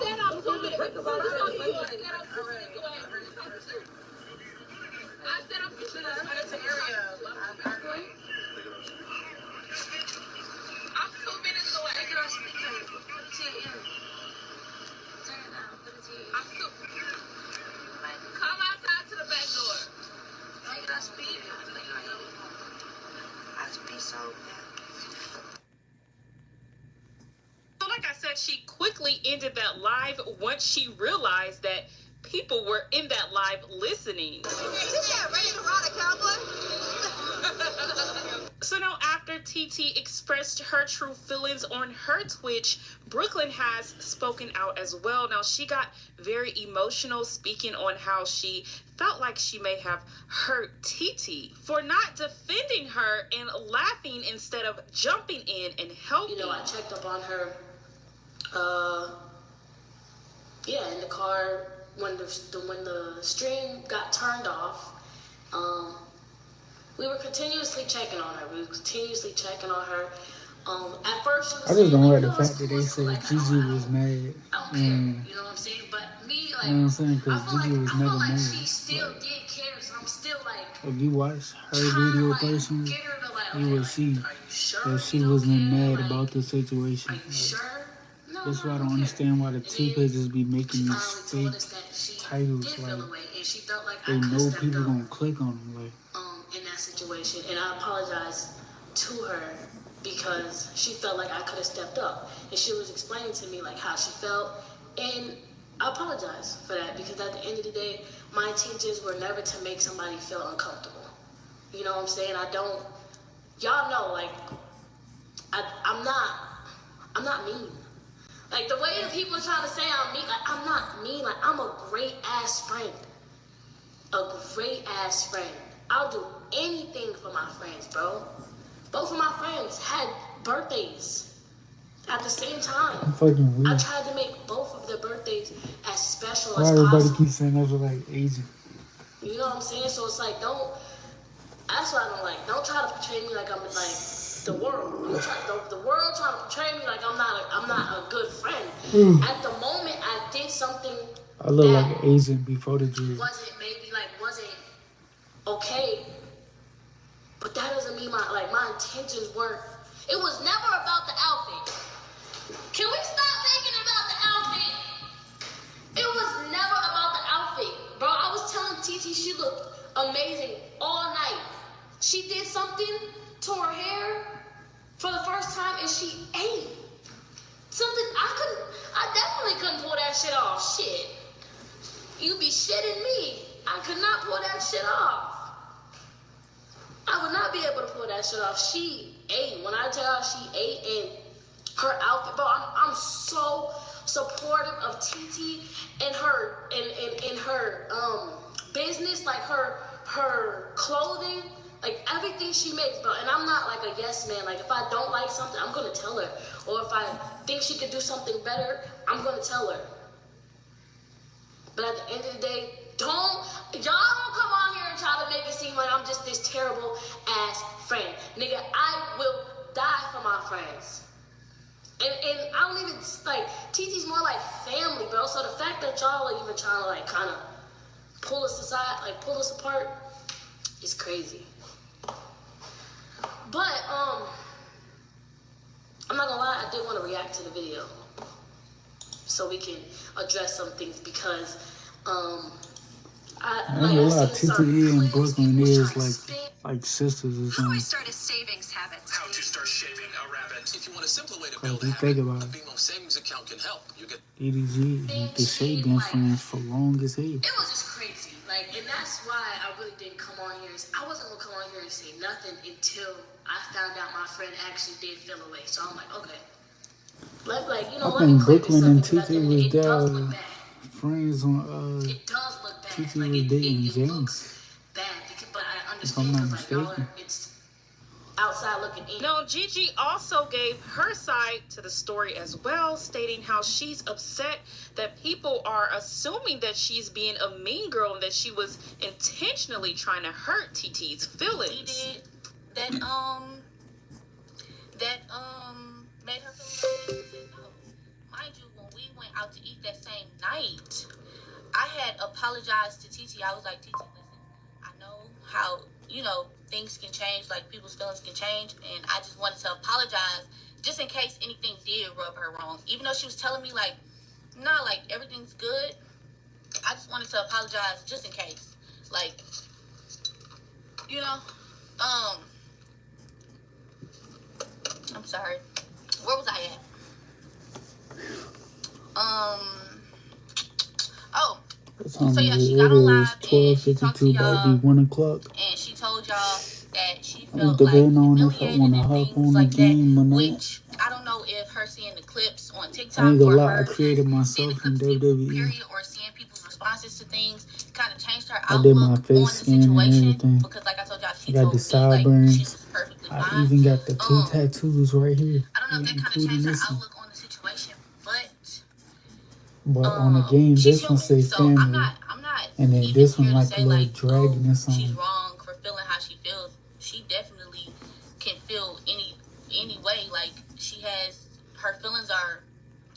So like I said, she quickly ended that live once she realized that people were in that live listening. So now after TT expressed her true feelings on her Twitch, Brooklyn has spoken out as well. Now she got very emotional, speaking on how she felt like she may have hurt TT for not defending her and laughing instead of jumping in and helping. You know, I checked up on her, in the car when the stream got turned off. We were continuously checking on her. At first, she was I just don't saying, like the "No, fact it's that cool, they it's cool." said Like, Gigi was mad. I don't care. You know what I'm saying? But me, like, You know what I'm saying? Because I feel Gigi was I never feel like mad. she still Like, did care, so I'm still like if you watch her trying to video like personally, get her to like, you okay, will like, see are you sure that she you don't wasn't care? mad Like, about the situation. are you Like, sure? No, that's why I I don't care. understand why the And T then pages be making she these finally fake told us that she titles. did feel Like, away, and she felt like I they could have know stepped people up gonna click on them. Like, in that situation, and I apologized to her because she felt like I could have stepped up, and she was explaining to me like how she felt, and I apologize for that because at the end of the day, my intentions were never to make somebody feel uncomfortable. You know what I'm saying? Y'all know, like, I'm not mean. Like, the way that people are trying to say I'm mean, like, I'm not mean. Like, I'm a great ass friend. A great ass friend. I'll do anything for my friends, bro. Both of my friends had birthdays at the same time. I'm fucking weird. I tried to make both of their birthdays as special Why as everybody possible. keeps saying those are like Asian? You know what I'm saying? So it's like, that's what I don't like. Don't try to portray me like I'm like the world. The world trying to portray me like I'm not a good friend. At the moment, I did something I look that like an Asian before the Jews. wasn't okay, but that doesn't mean my intention intentions were. It was never about the outfit. Can we stop thinking about the outfit? It was never about the outfit. Bro, I was telling TT she looked amazing all night. She did something to her hair for the first time and she ate. Something I definitely couldn't pull that shit off. Shit. You be shitting me. I could not pull that shit off. I would not be able to pull that shit off. She ate. When I tell her she ate and her outfit, bro, I'm so supportive of TT and her and her business, like her clothing, like everything she makes, bro. And I'm not like a yes man. Like if I don't like something, I'm gonna tell her. Or if I think she could do something better, I'm gonna tell her. But at the end of the day, y'all don't come on here and try to make it seem like I'm just this terrible ass friend. Nigga, I will die for my friends. And I don't even, like, TT's more like family, bro. So the fact that y'all are even trying to, like, kind of pull us aside, like, pull us apart, is crazy. But, I'm not gonna lie, I did want to react to the video. So we can address some things because, I ain't gonna lie, TTE and Brooklyn is like sisters or something. Start a savings habit. How to start shaving a rabbit. If you want a simpler way to Cause build a you habit, think about a it, BMO savings account can help. You get DDG and Deshae been friends for long as hell. it was just crazy. Like, and that's why I really didn't come on here. I wasn't gonna come on here and say nothing until I found out my friend actually did feel away. So I'm like, okay. Like, you know, I let me think clear this Brooklyn up and because TT it was does look their bad. friends on It does look bad. TT Like, was dating it James. looks bad, because, but I If I'm understand not because like y'all mistaken. are, it's outside looking in. No, Gigi also gave her side to the story as well, stating how she's upset that people are assuming that she's being a mean girl and that she was intentionally trying to hurt TT's feelings. He did that made her feel like she said no. Mind you, when we went out to eat that same night, I had apologized to TT. I was like, TT, listen, I know how, you know, things can change, like people's feelings can change, and I just wanted to apologize just in case anything did rub her wrong. Even though she was telling me like, nah, like everything's good, I just wanted to apologize just in case. Like, you know, I'm sorry. Where was I at? Oh, So yeah, she got on live and she talked to 12:52, about y'all, to be 1 o'clock. and she told y'all that she I'm felt like debating on if I humiliated want to and hop things on the like that, game or not. which I don't know if her seeing the clips on I TikTok ain't gonna or lie, I her created just seeing the myself from clips of people, WWE. period, or seeing people's responses to things kind of changed her I did my outlook on face the skin and situation, everything. because like I told y'all, I she got told the me like she sideburns. was perfectly I fine. even got the 2 tattoos right here, I don't know if that kind of including changed her this one. outlook on the situation, but But on the game, she's this one human, say so I'm family, not and then even this here one to like say a little like, dragon or she's something. wrong for feeling how she feels. She definitely can feel any way. Like, she has, her feelings are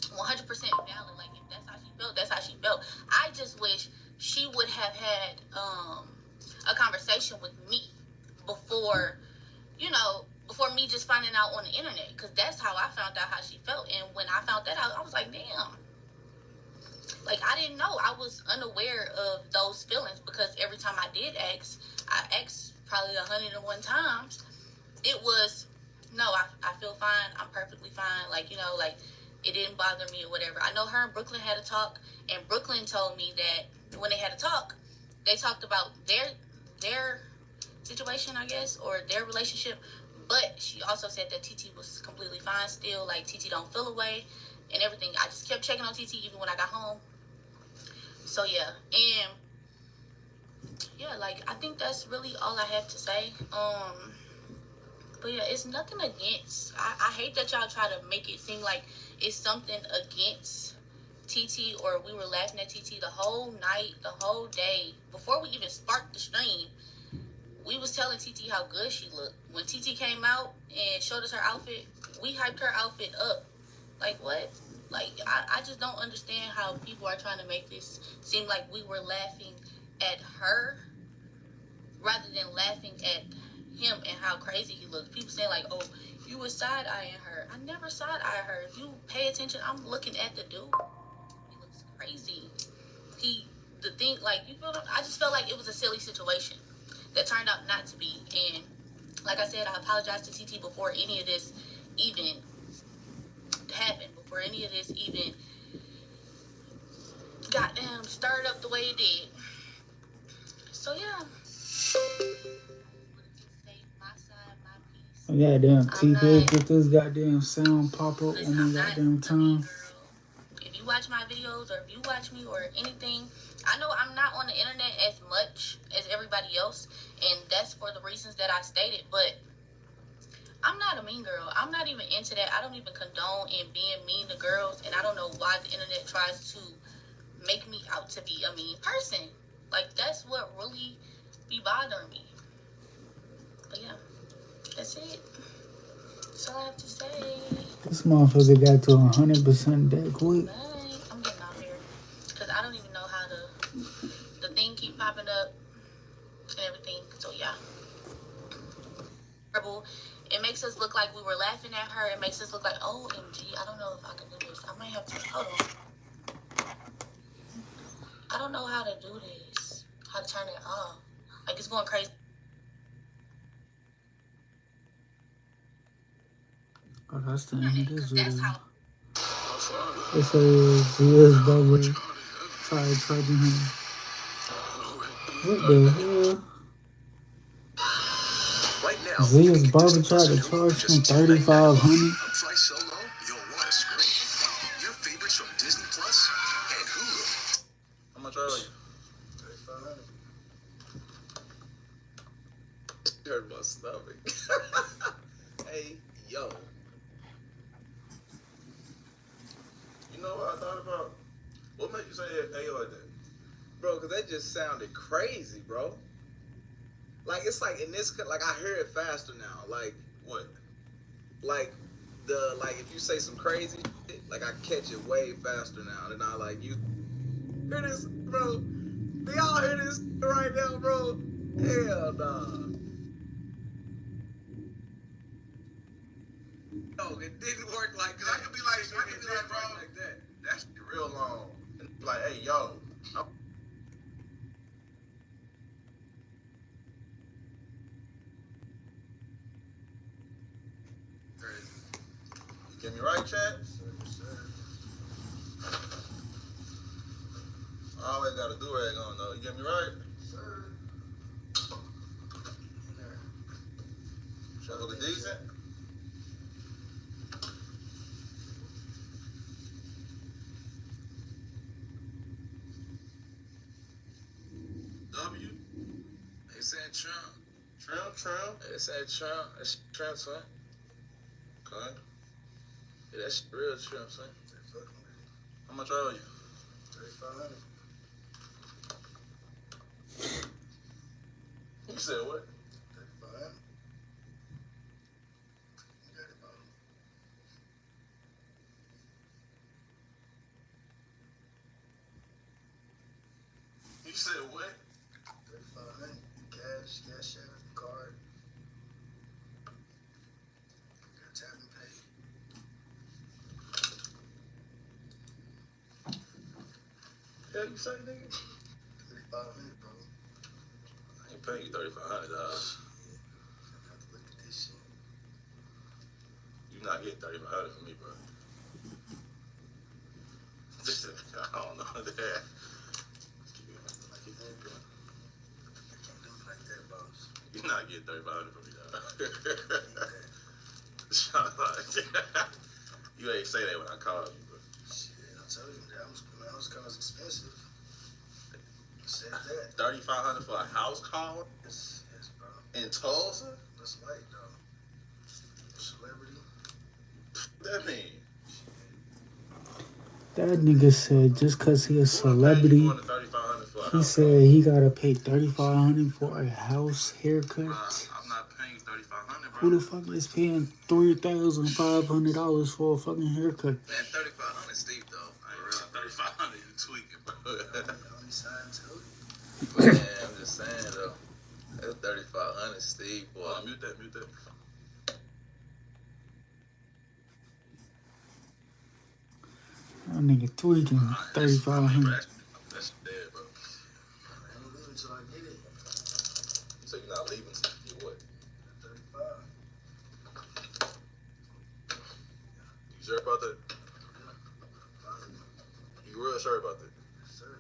100% valid. Like, if that's how she felt, that's how she felt. I just wish she would have had a conversation with me before, you know, before me just finding out on the internet, because that's how I found out how she felt. And when I found that out, I was like, damn. Like, I didn't know. I was unaware of those feelings, because every time I did ask, I asked probably 101 times. It was, no, I feel fine. I'm perfectly fine. Like, you know, like, it didn't bother me or whatever. I know her and Brooklyn had a talk, and Brooklyn told me that when they had a talk, they talked about their situation, I guess, or their relationship. But she also said that TT was completely fine still. Like, TT don't feel away and everything. I just kept checking on TT even when I got home. So yeah, and yeah, like, I think that's really all I have to say. But yeah, it's nothing against. I hate that y'all try to make it seem like it's something against TT, or we were laughing at TT the whole night, the whole day. Before we even sparked the stream, we was telling TT how good she looked. When TT came out and showed us her outfit, we hyped her outfit up. Like, what? Like, I just don't understand how people are trying to make this seem like we were laughing at her rather than laughing at him and how crazy he looks. People say like, oh, you were side-eyeing her. I never side-eye her. If you pay attention, I'm looking at the dude. He looks crazy. I just felt like it was a silly situation that turned out not to be. And like I said, I apologize to TT before any of this even happened, before any of this even got stirred up the way it did. So yeah. Goddamn T-Big with this goddamn sound pop up on my goddamn time. If you watch my videos or if you watch me or anything, I know I'm not on the internet as much as everybody else, and that's for the reasons that I stated, but I'm not a mean girl. I'm not even into that. I don't even condone in being mean to girls, and I don't know why the internet tries to make me out to be a mean person. Like, that's what really be bothering me. But yeah, that's it. That's all I have to say. This motherfucker got to 100% that quick. I'm getting out here because I don't even know how the thing keep popping up and everything. So yeah, it makes us look like we were laughing at her. It makes us look like, OMG, I don't know if I can do this. I might have to hold on. I don't know how to do this. How to turn it off. Like, it's going crazy. Oh, that's the end of this video. It says Zia's barber tried charging him. What the hell? Right now, Zia's barber tried to charge him $3,500. Price so low, you'll want to scream. Your favorites from Disney Plus and Hulu. How much are you? $3,500. Hurt my stomach. Hey, yo. You know what I thought about? What made you say hey like that? Bro, because that just sounded crazy, bro. Like, it's like in this, like, I hear it faster now. Like, what? Like, if you say some crazy shit, like, I catch it way faster now than I, like, you. Hear this, bro? Do y'all hear this right now, bro? Hell nah. No, it didn't work like that. I could be like, bro, like that. That's real long. And like, hey, yo. You get me right, Chad? Yes, sir. I always got a do-rag on, though. You get me right? Sir. Should I look decent? W? They said Trump. Trump? They said Trump. That's Trump, son. Okay. Yeah, that's real Trump, son. How much are you? $3,500. You said what? $3,500. You said what? $3,500. Cash out, card. Got tap and pay. Yeah, you say, nigga? $3,500, bro. I ain't paying you $3,500. I have to look at this shit. You not getting $3,500 from me, bro. I don't know that. You're not getting $3,500 from me, dog. You ain't say that when I called you, bro. Shit, I told you that house call is expensive. I said that. $3,500 for a house call? Yes, bro. In Tulsa? That's light, though. Celebrity. What that mean? That nigga said just cause he a celebrity, he said he gotta pay $3,500 for a house haircut. I'm not paying $3,500, bro. Who the fuck is paying $3,500 for a fucking haircut? Man, $3,500 steep though. I ain't real. $3,500 you tweaking, bro. Yeah, I'm just saying though. That's 3,500, Steve. Boy, mute that. That nigga tweaking. 3,500. That's dead, bro. I ain't leaving till I get it. So you're not leaving till you get what? 35. You sure about that? You real sure about that? Yes, sir.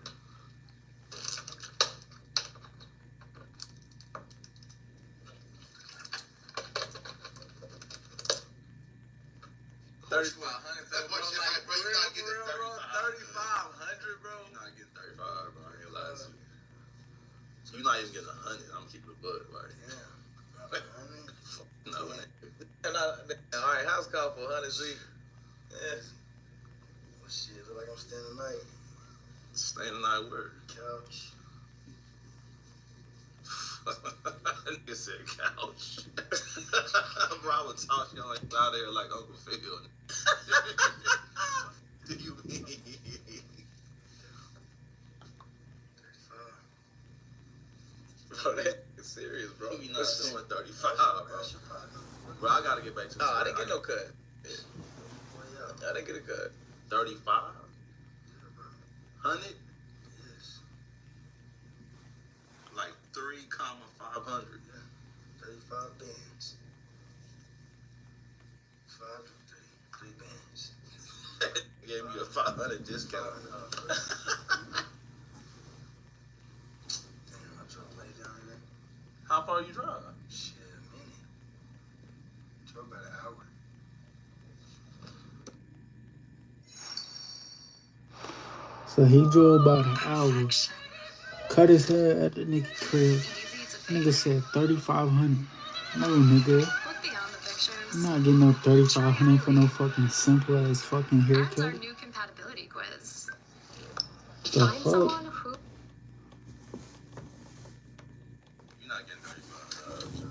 $3,500, bro. You're not getting 35, bro. I ain't lying to you. So you're not even getting 100. I'm keeping the bud, like. Yeah. No, man. All right, house call for 100, Z. Yeah. Well, shit, look like I'm staying the night. Staying the night where? Couch. Nigga said couch. Bro, I would toss y'all out there like Uncle Phil. Do you mean? Bro, that's serious, bro. You not doing 35, bro. Bro, I gotta get back to the I didn't get no cut. I didn't get a cut. 35? 100? Yes. Like 3,500. 35 bands. 5 to 3 bands. Gave me a 500 discount. Damn, I drove way down there. How far you drive? Shit, a minute. Drove about an hour. So he drove about an hour. Cut his hair at the nigga crib. Nigga said 3,500. No, nigga. Look beyond the pictures. I'm not getting no 3,500 for no fucking simple ass fucking That's our haircut. new compatibility quiz. The Find fuck? someone who. You're not getting 35.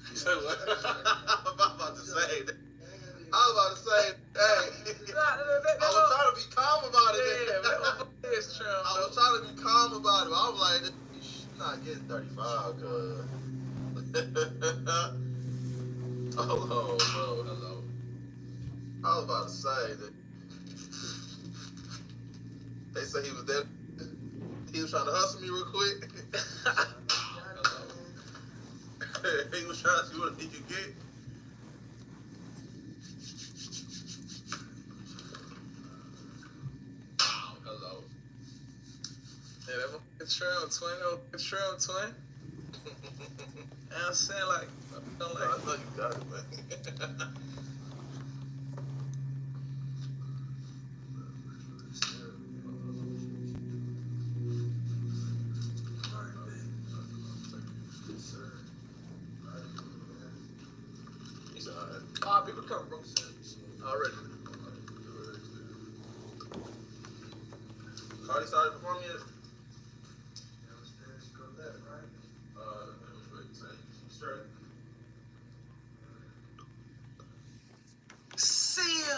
You said what? I'm about to say that. I was about to say, hey. I was trying to be calm about it. I was trying to be calm about it. I was like, you're not getting 35, cuz. Hello. I was about to say that. They say he was there. He was trying to hustle me real quick. He was trying to see what he could get. Hello. Yeah, that was Trail Twin. Trail Twin. And I'm saying, like, don't like. I know you got it, man. He's alright. People come, bro. Already. Cardi started performing yet? See ya.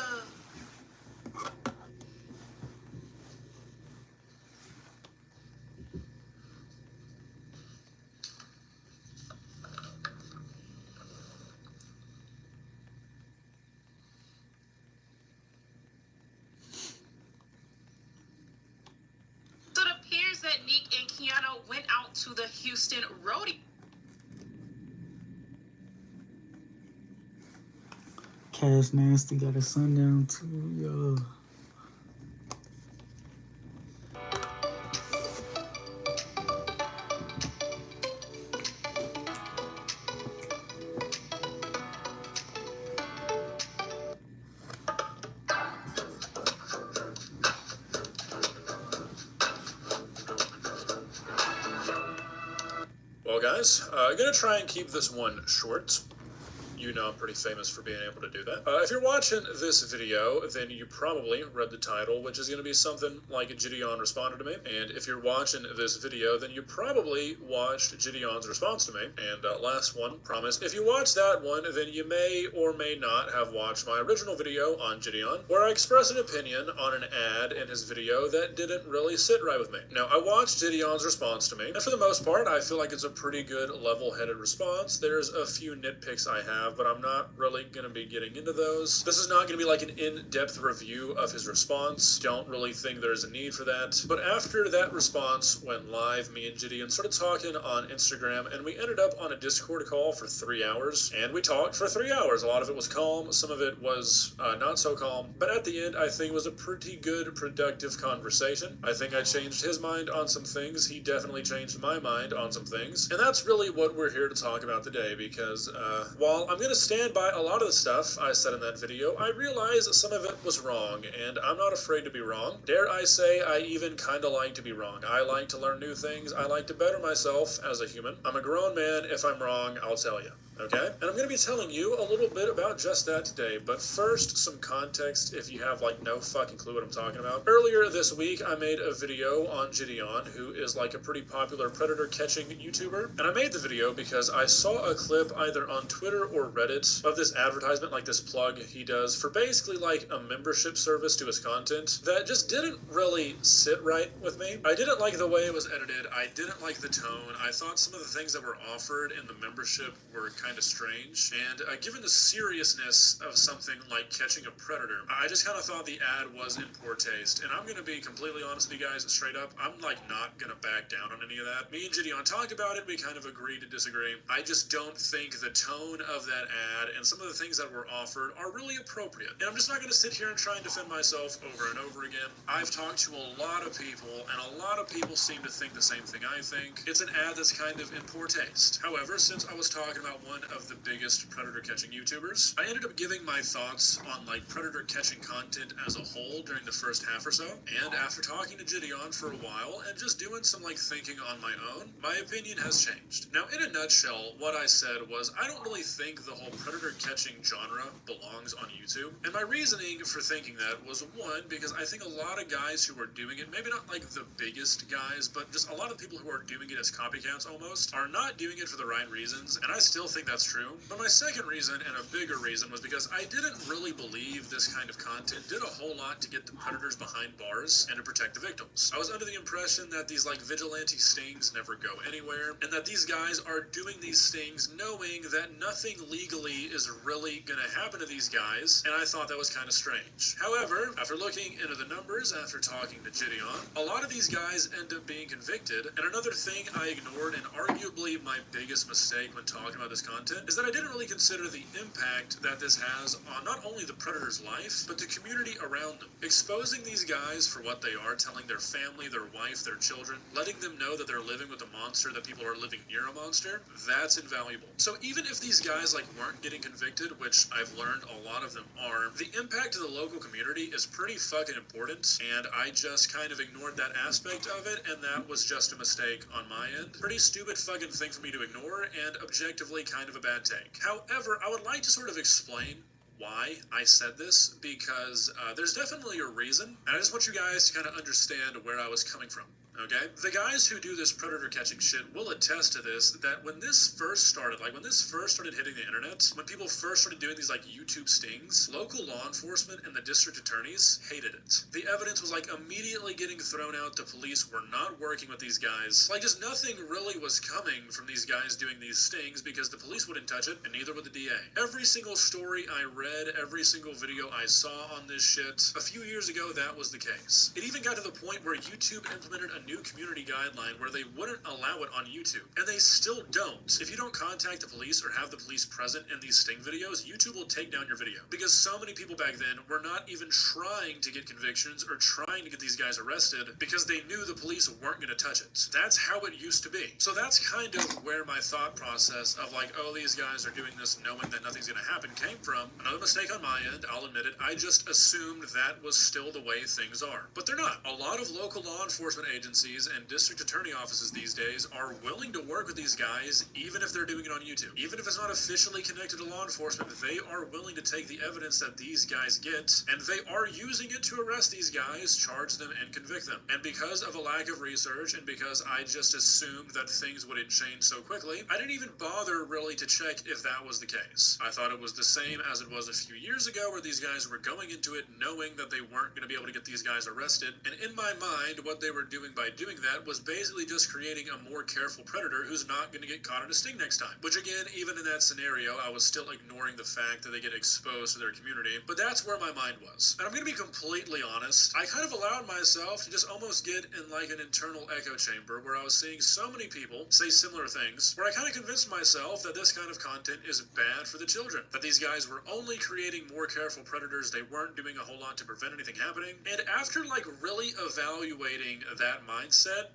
So it appears that Nick and Keanu went out to the Houston rodeo. Cash Nasty got a sundown too, yo. Well, guys, I'm going to try and keep this one short. you know I'm pretty famous for being able to do that. If you're watching this video, then you probably read the title, which is going to be something like Gideon responded to me. And if you're watching this video, then you probably watched Gideon's response to me. And last one, promise. If you watched that one, then you may or may not have watched my original video on Gideon, where I expressed an opinion on an ad in his video that didn't really sit right with me. Now, I watched Gideon's response to me, and for the most part, I feel like it's a pretty good level-headed response. There's a few nitpicks I have, but I'm not really going to be getting into those. This is not going to be like an in-depth review of his response. Don't really think there's a need for that. But after that response went live, me and Gideon started talking on Instagram, and we ended up on a Discord call for 3 hours, and we talked for 3 hours. A lot of it was calm, some of it was not so calm, but at the end, I think it was a pretty good, productive conversation. I think I changed his mind on some things. He definitely changed my mind on some things, and that's really what we're here to talk about today, because while I'm going to stand by a lot of the stuff I said in that video, I realize some of it was wrong, and I'm not afraid to be wrong. Dare I say, I even kind of like to be wrong. I like to learn new things. I like to better myself as a human. I'm a grown man. If I'm wrong, I'll tell you. Okay? And I'm going to be telling you a little bit about just that today, but first, some context if you have, like, no fucking clue what I'm talking about. Earlier this week, I made a video on Gideon, who is, like, a pretty popular predator-catching YouTuber, and I made the video because I saw a clip either on Twitter or Reddit of this advertisement, like this plug he does for basically, like, a membership service to his content that just didn't really sit right with me. I didn't like the way it was edited. I didn't like the tone. I thought some of the things that were offered in the membership were kind of strange, and given the seriousness of something like catching a predator, I just kind of thought the ad was in poor taste. And I'm going to be completely honest with you guys, straight up, I'm like not going to back down on any of that. Me and Gideon talked about it, we kind of agreed to disagree. I just don't think the tone of that ad and some of the things that were offered are really appropriate. And I'm just not going to sit here and try and defend myself over and over again. I've talked to a lot of people, and a lot of people seem to think the same thing I think. It's an ad that's kind of in poor taste. However, since I was talking about one of the biggest predator catching YouTubers, I ended up giving my thoughts on like predator catching content as a whole during the first half or so, and after talking to Gideon for a while and just doing some like thinking on my own, my opinion has changed. Now, in a nutshell, what I said was I don't really think the whole predator catching genre belongs on YouTube, and my reasoning for thinking that was, one, because I think a lot of guys who are doing it, maybe not like the biggest guys, but just a lot of people who are doing it as copycats almost, are not doing it for the right reasons, and I still think that's true. But my second reason, and a bigger reason, was because I didn't really believe this kind of content did a whole lot to get the predators behind bars and to protect the victims. I was under the impression that these like vigilante stings never go anywhere, and that these guys are doing these stings knowing that nothing legally is really gonna happen to these guys, and I thought that was kind of strange. However, after looking into the numbers, after talking to Gideon, a lot of these guys end up being convicted, and another thing I ignored, and arguably my biggest mistake when talking about this content, is that I didn't really consider the impact that this has on not only the predator's life, but the community around them. Exposing these guys for what they are, telling their family, their wife, their children, letting them know that they're living with a monster, that people are living near a monster, that's invaluable. So even if these guys like weren't getting convicted, which I've learned a lot of them are, the impact to the local community is pretty fucking important, and I just kind of ignored that aspect of it, and that was just a mistake on my end. Pretty stupid fucking thing for me to ignore, and objectively kind of a bad take. However, I would like to sort of explain why I said this, because there's definitely a reason, and I just want you guys to kind of understand where I was coming from. Okay? The guys who do this predator catching shit will attest to this, that when this first started, like when this first started hitting the internet, when people first started doing these like YouTube stings, local law enforcement and the district attorneys hated it. The evidence was like immediately getting thrown out. The police were not working with these guys. Like just nothing really was coming from these guys doing these stings because the police wouldn't touch it, and neither would the DA. Every single story I read, every single video I saw on this shit, a few years ago that was the case. It even got to the point where YouTube implemented a new community guideline where they wouldn't allow it on YouTube, and they still don't. If you don't contact the police or have the police present in these sting videos, YouTube will take down your video, because so many people back then were not even trying to get convictions or trying to get these guys arrested because they knew the police weren't going to touch it. That's how it used to be. So that's kind of where my thought process of like, oh, these guys are doing this knowing that nothing's going to happen came from. Another mistake on my end, I'll admit it. I just assumed that was still the way things are, but they're not. A lot of local law enforcement agencies agencies and district attorney offices these days are willing to work with these guys, even if they're doing it on YouTube. Even if it's not officially connected to law enforcement, they are willing to take the evidence that these guys get, and they are using it to arrest these guys, charge them, and convict them. And because of a lack of research, and because I just assumed that things wouldn't change so quickly, I didn't even bother really to check if that was the case. I thought it was the same as it was a few years ago, where these guys were going into it knowing that they weren't going to be able to get these guys arrested, and in my mind, what they were doing by doing that was basically just creating a more careful predator who's not going to get caught in a sting next time. Which again, even in that scenario, I was still ignoring the fact that they get exposed to their community, but that's where my mind was. And I'm going to be completely honest, I kind of allowed myself to just almost get in like an internal echo chamber where I was seeing so many people say similar things, where I kind of convinced myself that this kind of content is bad for the children, that these guys were only creating more careful predators, they weren't doing a whole lot to prevent anything happening. And after like really evaluating that mindset,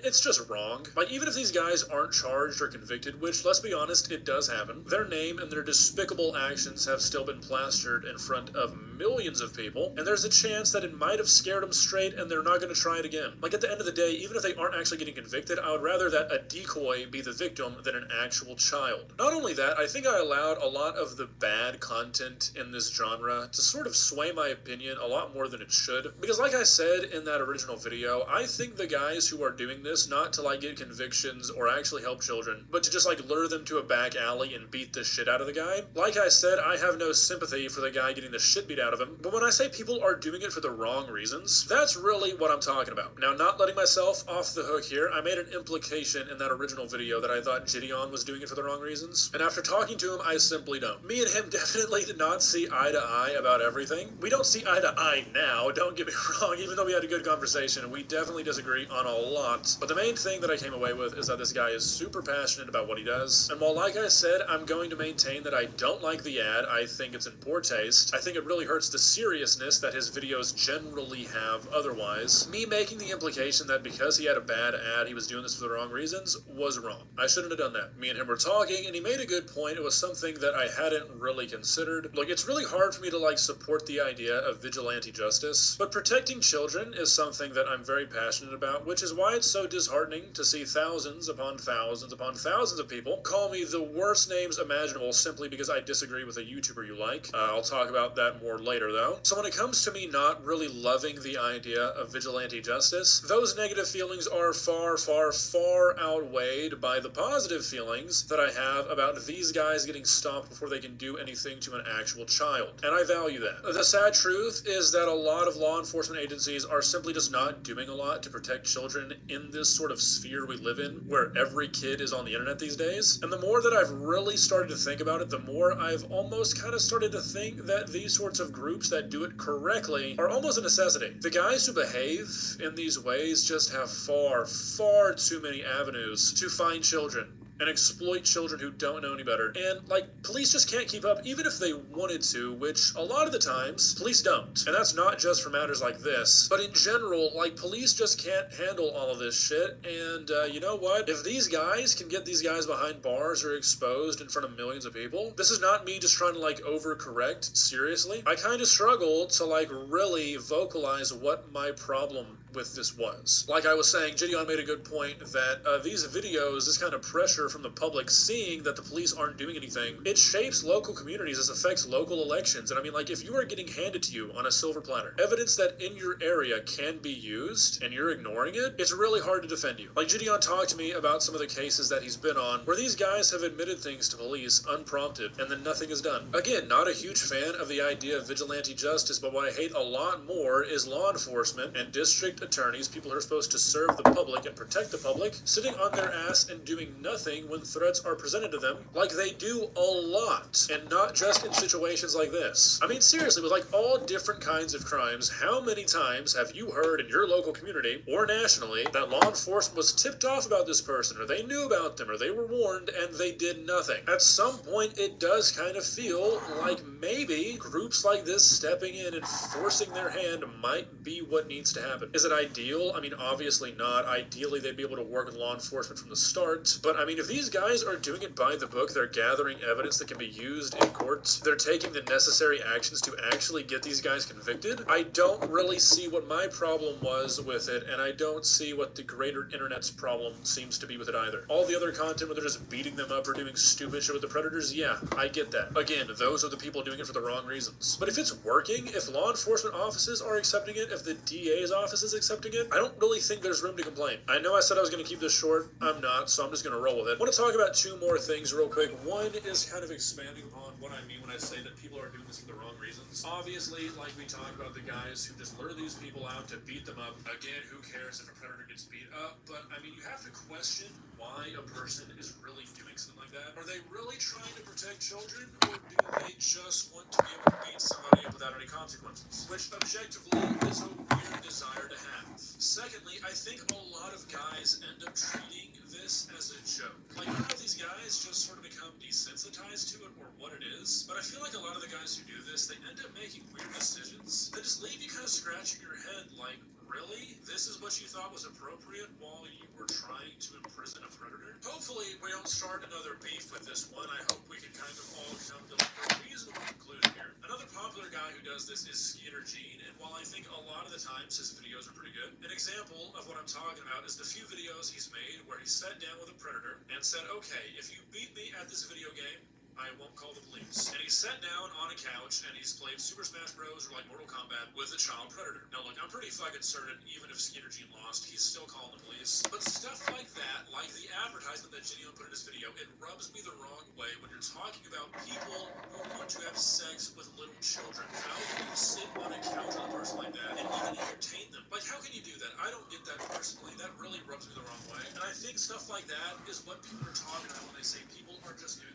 it's just wrong. Like, even if these guys aren't charged or convicted, which, let's be honest, it does happen, their name and their despicable actions have still been plastered in front of millions of people, and there's a chance that it might have scared them straight and they're not going to try it again. Like, at the end of the day, even if they aren't actually getting convicted, I would rather that a decoy be the victim than an actual child. Not only that, I think I allowed a lot of the bad content in this genre to sort of sway my opinion a lot more than it should, because like I said in that original video, I think the guys who are doing this not to like get convictions or actually help children, but to just like lure them to a back alley and beat the shit out of the guy. Like I said, I have no sympathy for the guy getting the shit beat out of him, but when I say people are doing it for the wrong reasons, that's really what I'm talking about. Now, not letting myself off the hook here, I made an implication in that original video that I thought Gideon was doing it for the wrong reasons, and after talking to him, I simply don't. Me and him definitely did not see eye to eye about everything. We don't see eye to eye now, don't get me wrong, even though we had a good conversation, and we definitely disagree on a lot. But the main thing that I came away with is that this guy is super passionate about what he does. And while, like I said, I'm going to maintain that I don't like the ad, I think it's in poor taste, I think it really hurts the seriousness that his videos generally have otherwise, me making the implication that because he had a bad ad, he was doing this for the wrong reasons, was wrong. I shouldn't have done that. Me and him were talking, and he made a good point. It was something that I hadn't really considered. Look, it's really hard for me to, like, support the idea of vigilante justice, but protecting children is something that I'm very passionate about, which is why it's so disheartening to see thousands upon thousands upon thousands of people call me the worst names imaginable simply because I disagree with a YouTuber you like. I'll talk about that more later, though. So when it comes to me not really loving the idea of vigilante justice, those negative feelings are far, far, far outweighed by the positive feelings that I have about these guys getting stopped before they can do anything to an actual child. And I value that. The sad truth is that a lot of law enforcement agencies are simply just not doing a lot to protect children in this sort of sphere we live in, where every kid is on the internet these days. And the more that I've really started to think about it, the more I've almost kind of started to think that these sorts of groups that do it correctly are almost a necessity. The guys who behave in these ways just have far, far too many avenues to find children and exploit children who don't know any better. And, like, police just can't keep up, even if they wanted to, which a lot of the times, police don't. And that's not just for matters like this, but in general, like, police just can't handle all of this shit. And, you know what? If these guys can get these guys behind bars or exposed in front of millions of people, this is not me just trying to, like, overcorrect, seriously. I kind of struggle to, like, really vocalize what my problem with this was. Like I was saying, Gideon made a good point that these videos, this kind of pressure from the public seeing that the police aren't doing anything, it shapes local communities, this affects local elections. And I mean, like, if you are getting handed to you on a silver platter evidence that in your area can be used and you're ignoring it, it's really hard to defend you. Like, Gideon talked to me about some of the cases that he's been on where these guys have admitted things to police unprompted and then nothing is done. Again, not a huge fan of the idea of vigilante justice, but what I hate a lot more is law enforcement and district attorneys, people who are supposed to serve the public and protect the public, sitting on their ass and doing nothing when threats are presented to them, like they do a lot, and not just in situations like this. I mean, seriously, with like all different kinds of crimes, how many times have you heard in your local community or nationally that law enforcement was tipped off about this person, or they knew about them, or they were warned and they did nothing? At some point, it does kind of feel like maybe groups like this stepping in and forcing their hand might be what needs to happen. Is it ideal? I mean, obviously not. Ideally, they'd be able to work with law enforcement from the start. But I mean, if If these guys are doing it by the book, they're gathering evidence that can be used in courts, they're taking the necessary actions to actually get these guys convicted, I don't really see what my problem was with it, and I don't see what the greater internet's problem seems to be with it either. All the other content where they're just beating them up or doing stupid shit with the predators, yeah, I get that. Again, those are the people doing it for the wrong reasons. But if it's working, if law enforcement offices are accepting it, if the DA's office is accepting it, I don't really think there's room to complain. I know I said I was going to keep this short. I'm not, so I'm just going to roll with it. I want to talk about two more things real quick. One is kind of expanding upon what I mean when I say that people are doing this for the wrong reasons. Obviously, like we talked about the guys who just lure these people out to beat them up. Again, who cares if a predator gets beat up? But, I mean, you have to question why a person is really doing something like that. Are they really trying to protect children, or do they just want to be able to beat somebody up without any consequences? Which, objectively, is a weird desire to have. Secondly, I think a lot of guys end up treating this as a joke. Like, I don't know if these guys just sort of become desensitized to it or what it is, but I feel like a lot of the guys who do this, they end up making weird decisions that just leave you kind of scratching your head like, really? This is what you thought was appropriate while you were trying to imprison a predator? Hopefully, we don't start another beef with this one. I hope we can kind of all come to like a reasonable conclusion here. Another popular guy who does this is Skeeter Gene, and while I think a lot of the times his videos are pretty good, an example of what I'm talking about is the few videos he's made where he sat down with a predator and said, okay, if you beat me at this video game, I won't call the police. And he sat down on a couch and he's played Super Smash Bros. Or like Mortal Kombat with a child predator. Now look, I'm pretty fucking certain even if Skeeter Gene lost, he's still calling the police. But stuff like that, like the advertisement that Genio put in his video, it rubs me the wrong way when you're talking about people who want to have sex with little children. How can you sit on a couch with a person like that and even entertain them? Like, how can you do that? I don't get that personally. That really rubs me the wrong way. And I think stuff like that is what people are talking about when they say people are just doing.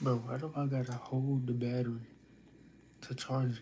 Bro, why do I gotta hold the battery to charge it?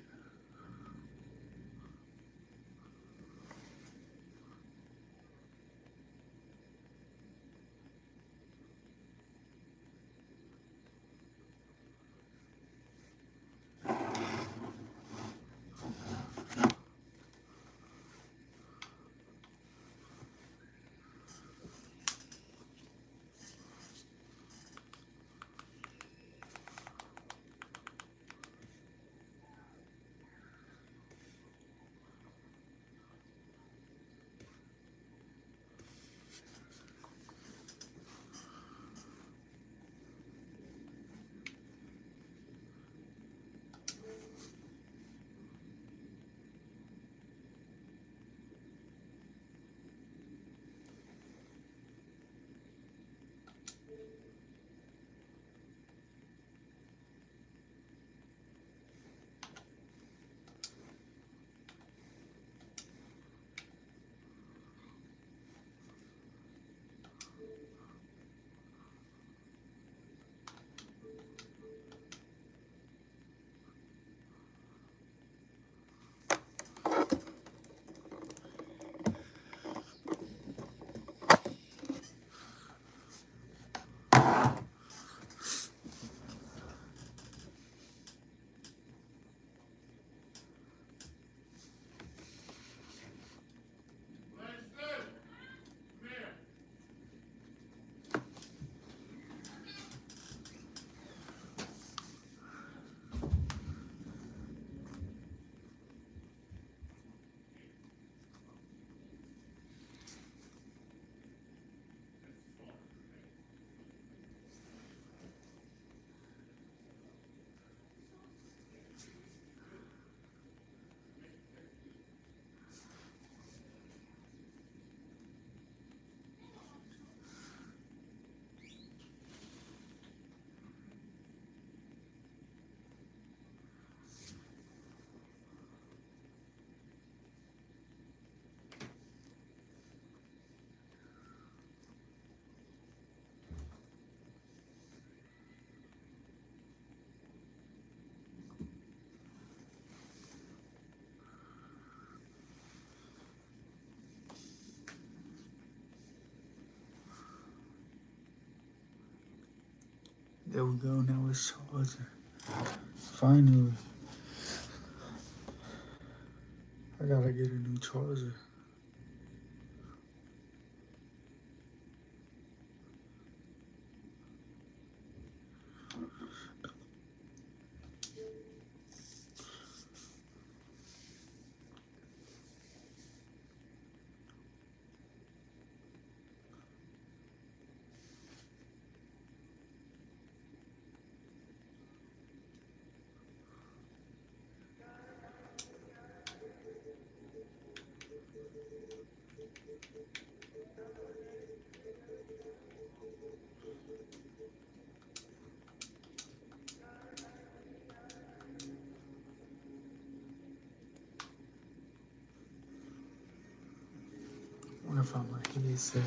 There we go. Now it's charging. Finally. I gotta get a new charger. I wonder if I'm my headset.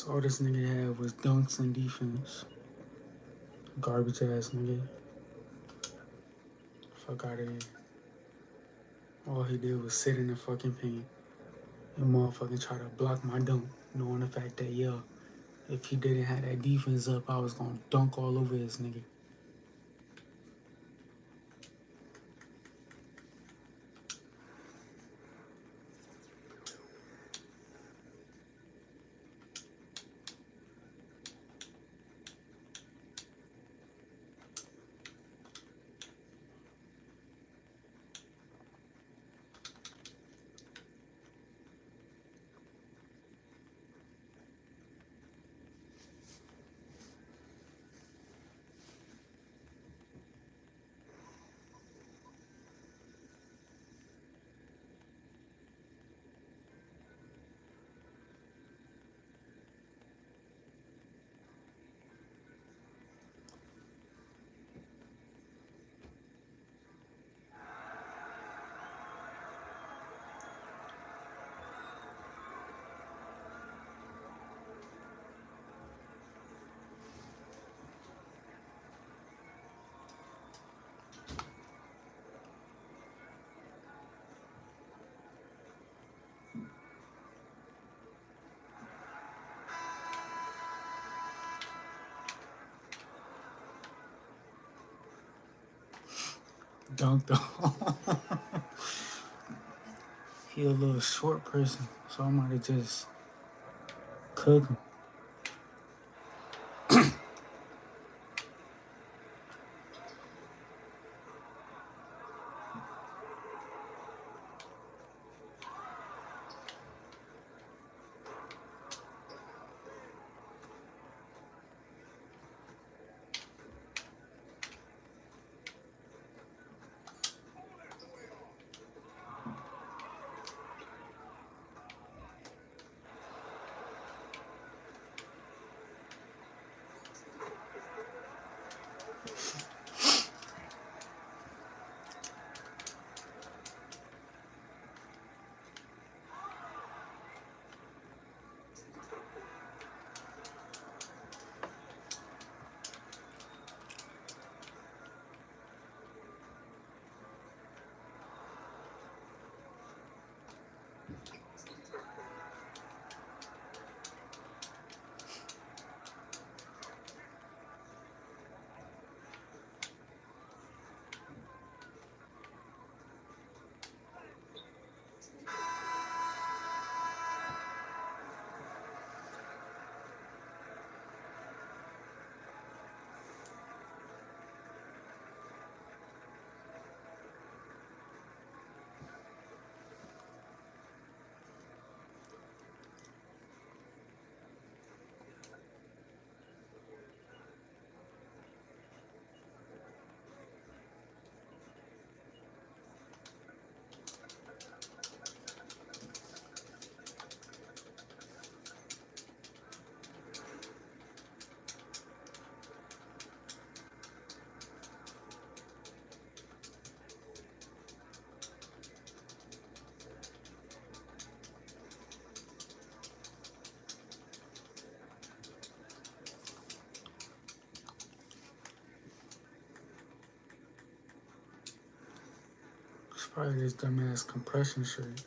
That's all this nigga had was dunks and defense. Garbage ass nigga. Fuck out of here. All he did was sit in the fucking paint and motherfucking try to block my dunk, knowing the fact that, yeah, if he didn't have that defense up, I was gonna dunk all over his nigga. Dunked though. He a little short person, so I might have just cooked him. It's probably this dumbass compression shirt.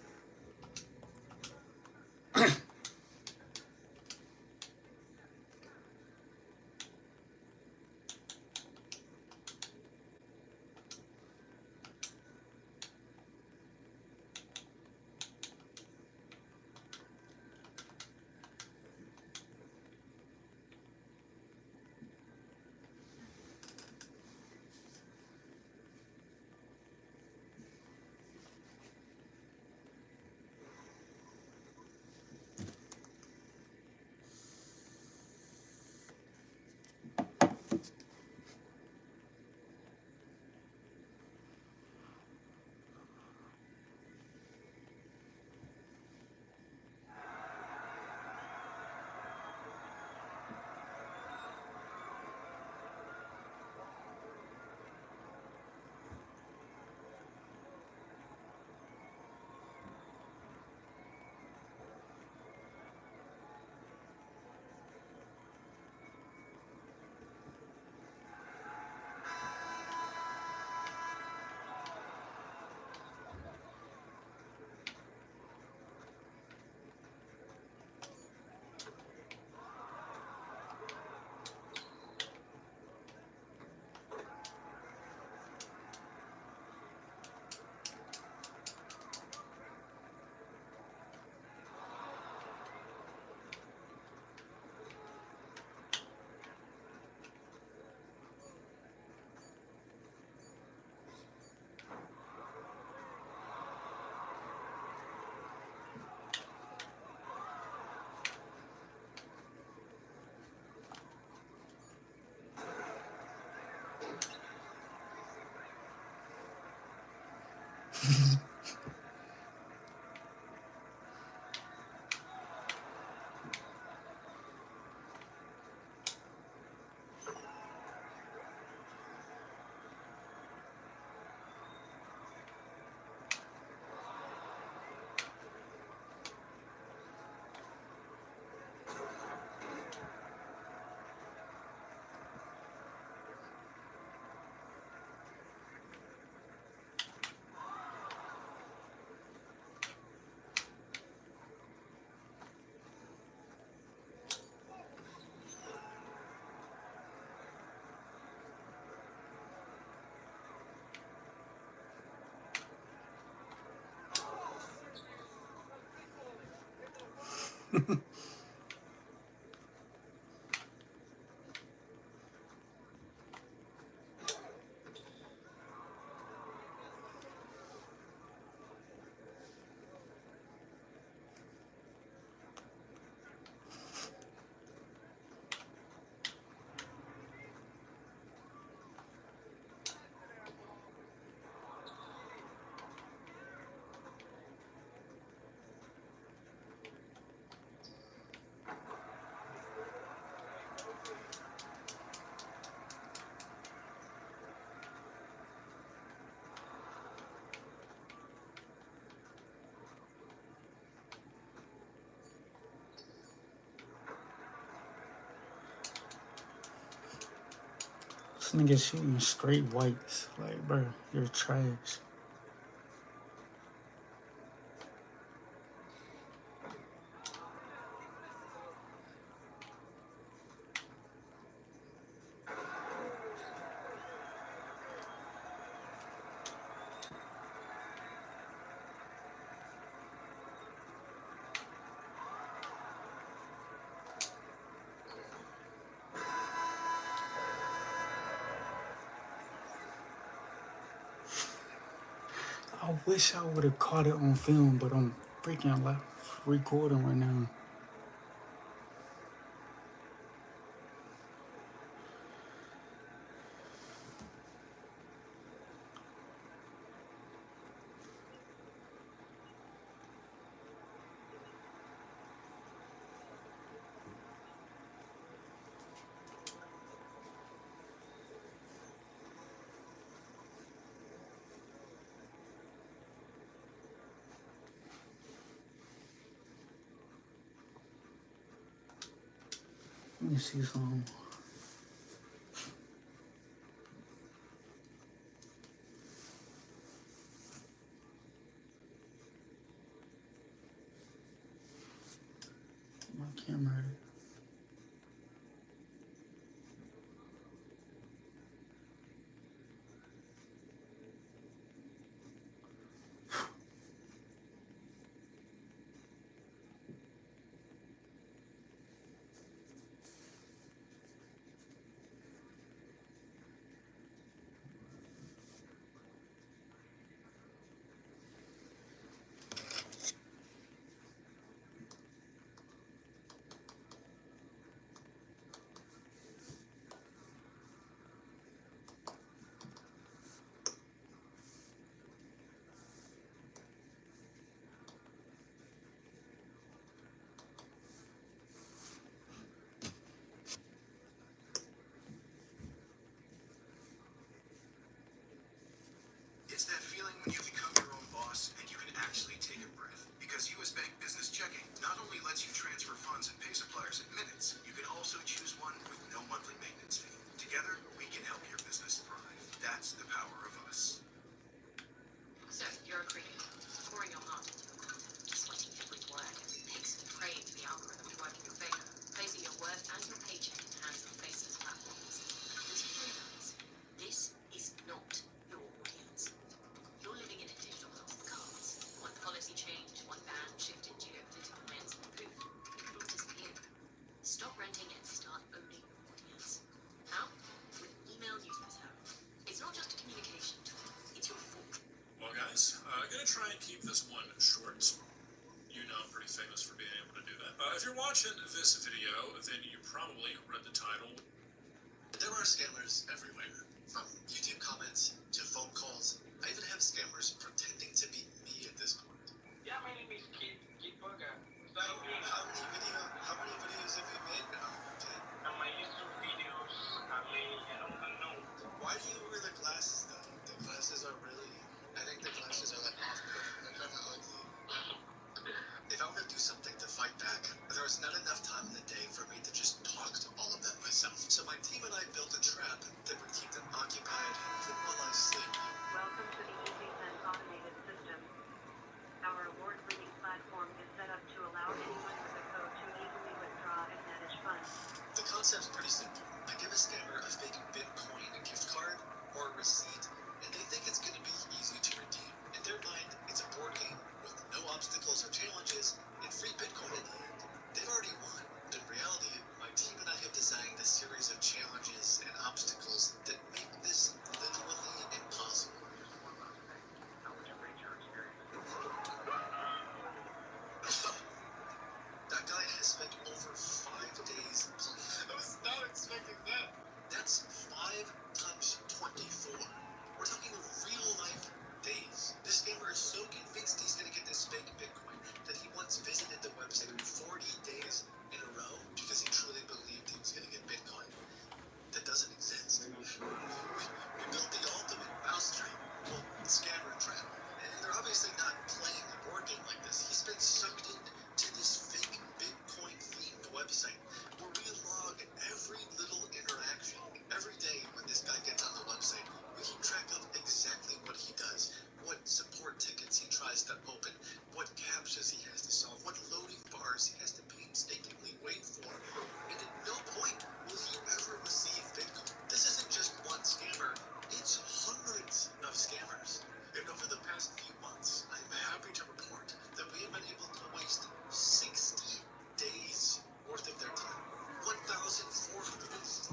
This nigga shooting straight whites. Like, bro, you're trash. I wish I would have caught it on film, but I'm freaking like recording right now. Let me see some. My camera. It's that feeling when you become your own boss and you can actually take a breath. Because US Bank Business Checking not only lets you transfer funds and pay suppliers in minutes, you can also choose one with no monthly maintenance fee. Together, we can help your business thrive. That's the power of us. So, you're a creator, pouring your heart into your content, sweating every word, every pixel, praying for the algorithm to work in your favor, placing your worth and your paycheck in the hands of faceless platforms. Until you realize, this is not your audience. You're living in a digital house of cards. One policy change, one ban shifted, geopolitical winds, and poof, it all disappeared. Stop renting and start owning your audience. How? With email newsletter. It's not just a communication tool, it's your fault. Well, guys, I'm going to try and keep this one short. You know I'm pretty famous for being able to do that. If you're watching this video, then you probably read the title. There are scammers everywhere. From YouTube comments to phone calls. I even have scammers pretending to be me at this point. Yeah, my name is Kid Bugger. How many videos have you made now? My YouTube videos, I don't know. Why do you wear the glasses though? The glasses are really, I think the glasses are like off-putting. They're kind of ugly. If I were to do something to fight back, there was not enough time in the day for me to just talk to all of them myself. So my team and I built a trap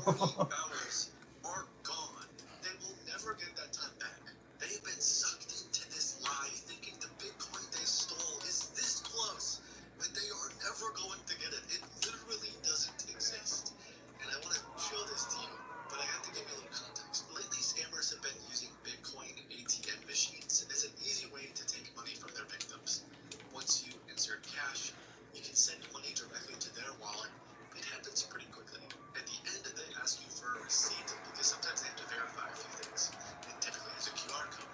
hours are gone. They will never get that time back. They've been sucked into this lie, thinking the Bitcoin they stole is this close, but they are never going to get it. It literally doesn't exist. And I want to show this to you, but I have to give you a little context. Lately, scammers have been using Bitcoin ATM machines as an easy way to take money from their victims. Once you insert cash, you can send money directly to their wallet. It happens pretty quickly. At the end, they ask you for a receipt because sometimes they have to verify a few things. And typically use a QR code.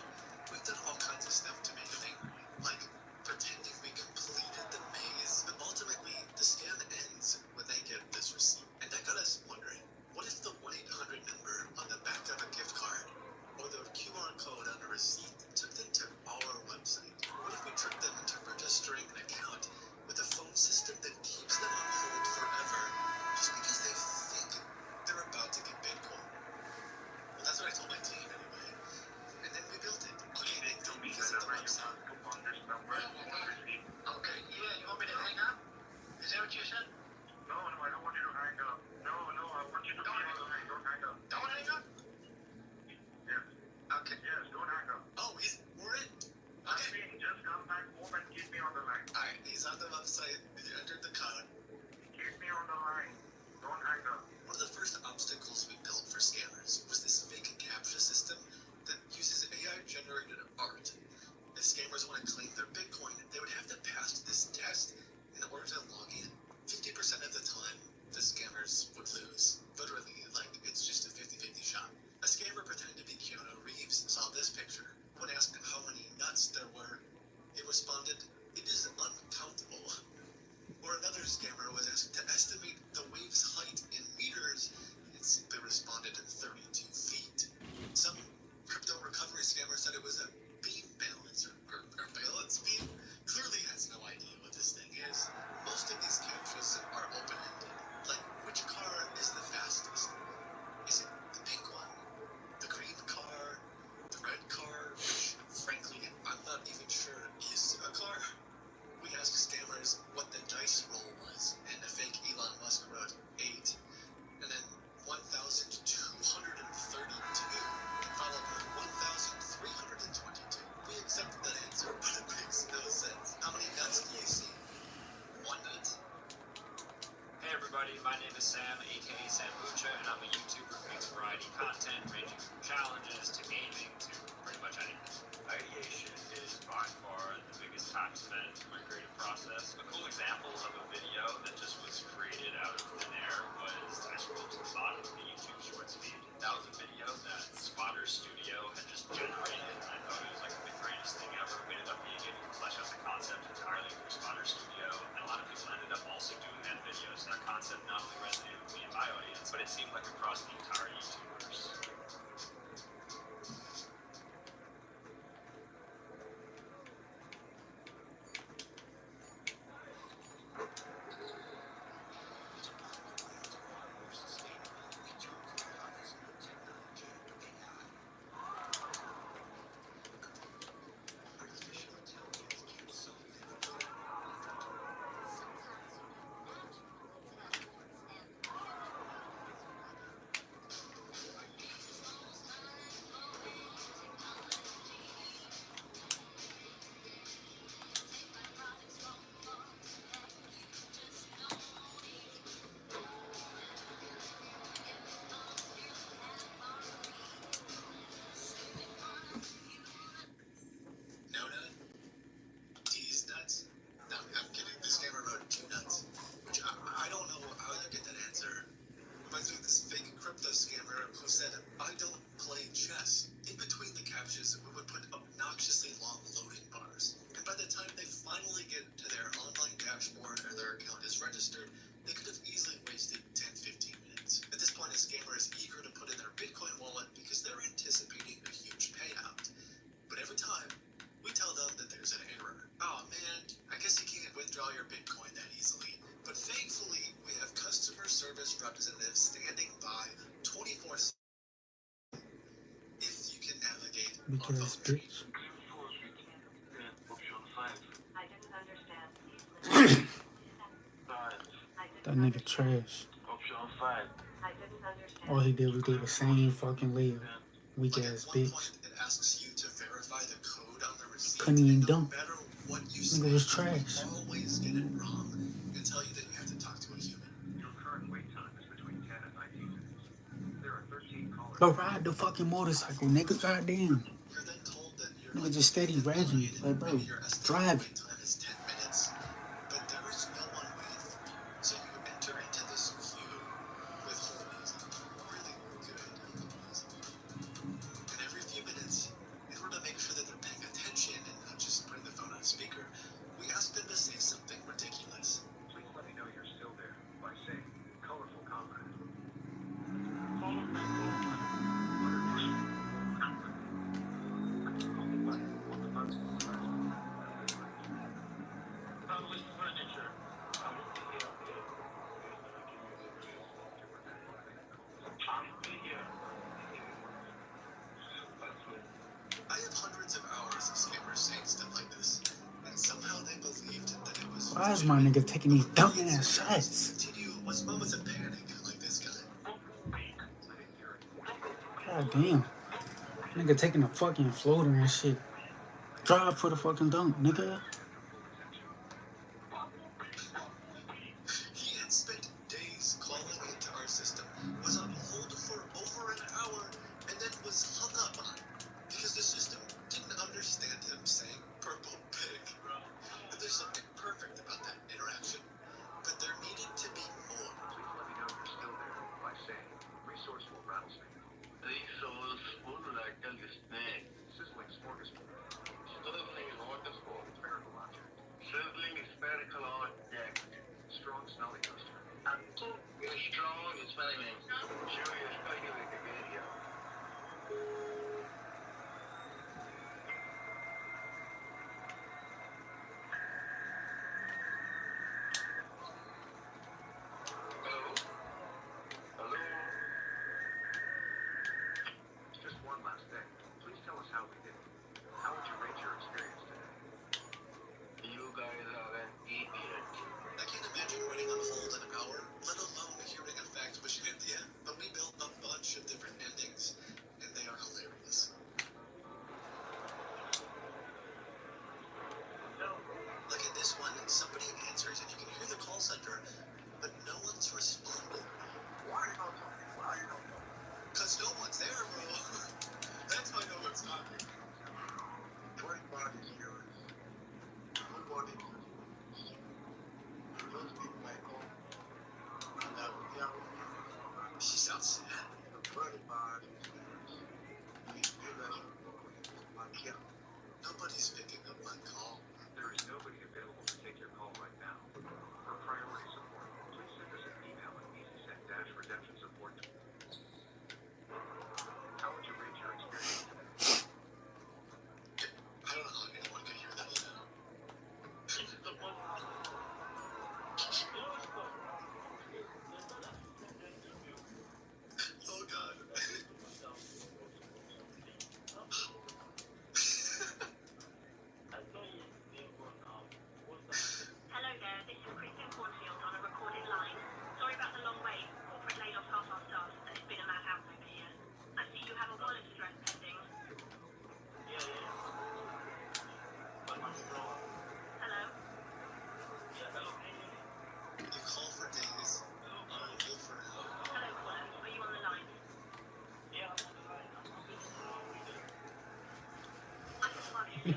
We've done all kinds of stuff to make them angry, like pretending we completed the maze. But ultimately, the scam ends when they get this receipt. And that got us wondering, what if the 1-800 number on the back of a gift card or the QR code on a receipt took them to our website? What if we tricked them into registering an account with a phone system that keeps them on hold forever just because they think they're about to get Bitcoin? Well, that's what I told my team anyway. And then we built it. Okay, they don't visit the website. Okay, yeah, you want me to hang up? Is that what you said? No, I don't want you to hang up. No, I want you to don't hang up. Don't hang up? Yes. Okay. Yes, don't hang up. Oh, we're in. Okay. Just come back home and keep me on the line. Alright, he's on the website. You entered the code. Keep me on the line. Don't hang up. One of the first obstacles we built for scammers was this fake CAPTCHA system that uses AI-generated art. If scammers want to claim their Bitcoin, they would have to pass this test in order to log in. 50% of the time, the scammers would lose. Literally, like, it's just a 50-50 shot. A scammer pretending to be Keanu Reeves saw this picture. When asked how many nuts there were, he responded, "It is uncountable." Or another scammer was asked to estimate the wave's height in meters, and simply responded in 32 feet. Some crypto recovery scammer said it was a beam balancer, or balance beam. Clearly has no idea what this thing is. Most of these captchas are open-ended. Like, which car is the fastest? Is it the pink one? The green car? The red car? Which, frankly, I'm not even sure is a car. We asked scammers what the dice roll was, and a fake Elon Musk wrote 8, and then 1,232, followed by 1,322. We accepted that answer, but it makes no sense. How many nuts do you see? One nut? Hey everybody, my name is Sam, aka Sambucha, and I'm a YouTuber who makes variety content ranging from challenges to gaming to pretty much anything. Ideation is by far the biggest time spent in my creative process. A cool example of a video that just was created out of thin air was I scrolled to the bottom of the YouTube Shorts feed. That was a video that Spotter Studio had just generated, and I thought it was like the greatest thing ever. We ended up being able to flesh out the concept entirely through Spotter Studio, and a lot of people ended up also doing that video, so that concept not only resonated with me and my audience, but it seemed like across the entire YouTubeverse. No nut? These nuts? No, I'm kidding. The scammer wrote 2 nuts, which I don't know how you get that answer. Reminds me of this fake crypto scammer who said, "I don't play chess." In between the captchas, we would put obnoxiously long loading bars. And by the time they finally get to their online dashboard or their account is registered, they could have easily wasted 10-15 minutes. At this point, a scammer is eager to put in their Bitcoin wallet because they're anticipating a huge payout. But every time, we tell them that there's an error. Oh man, I guess you can't withdraw your Bitcoin that easily. But thankfully, we have customer service representatives standing by 24/7 if you can navigate our Because phone tree. bitch. I didn't understand. That nigga trash. I didn't All he did was do the same fucking layup. Weak Like ass at one bitch. point, it asks you to verify the code on the receipt. Couldn't even And no dunk. matter what you Nigga say, was trash. you always get it wrong and tell you that you have to talk to a human. Your current wait time is between 10 and 19 minutes. There are 13 callers. But ride the fucking motorcycle, nigga. Goddamn. You're then told that you're Nigga just steady revving. Like, bro, drive. wait time is 10 minutes, but there is no one waiting for you. So you enter into this queue with homies, really good homies. And every few minutes, in order to make sure that they're paying attention and not just putting the phone on speaker, we ask them to say something ridiculous. Please let me know you're still there by saying colorful combat. I have hundreds of hours of scammers saying stuff like this, and somehow they believed that it was. Why is my nigga taking these dumb ass shots? Continue with moments of panic like this guy. God damn. Nigga taking a fucking floater and shit. Drive for the fucking dunk, nigga. He had spent days calling into our system, was on hold for over an hour, and then was hung up on because the system didn't understand him saying purple pig. There's something perfect about that interaction, but there needed to be more. Please let me know you're still there by saying resourceful rattlesnake. Sizzling smorgasbord. Spherical object. Strong smelly toaster. Just one last thing. Please tell us how we did. How would you rate your experience today? You guys are an idiot. I can't imagine waiting on hold an hour, let alone hearing a fact-wishing idea, but we built a bunch of different endings, and they are hilarious. Like in this one, somebody answers and you can hear the call center, but no one's responding. Why you not talking? Why you not talking? Because no one's there, bro. That's why no one's talking. 20 bodies here. Nobody can those people like home. And that was the other one. She sounds sad. The 20 bodies. We do that like yeah. Nobody's picking up my call. There is nobody available to take your call right now. For priority support, please send us an email at easysend-redemption support. How would you rate your experience today? I don't know how anyone could hear that email. Oh god. Hello there, this is Kristen Cornfield on a recorded line. Sorry about the long wait. Corporate laid off half our staff and it's been a madhouse over here. I see you have a wallet address pending. Hello? You call for days. On hold for an hour. Hello, caller. Are you on the line? I just want to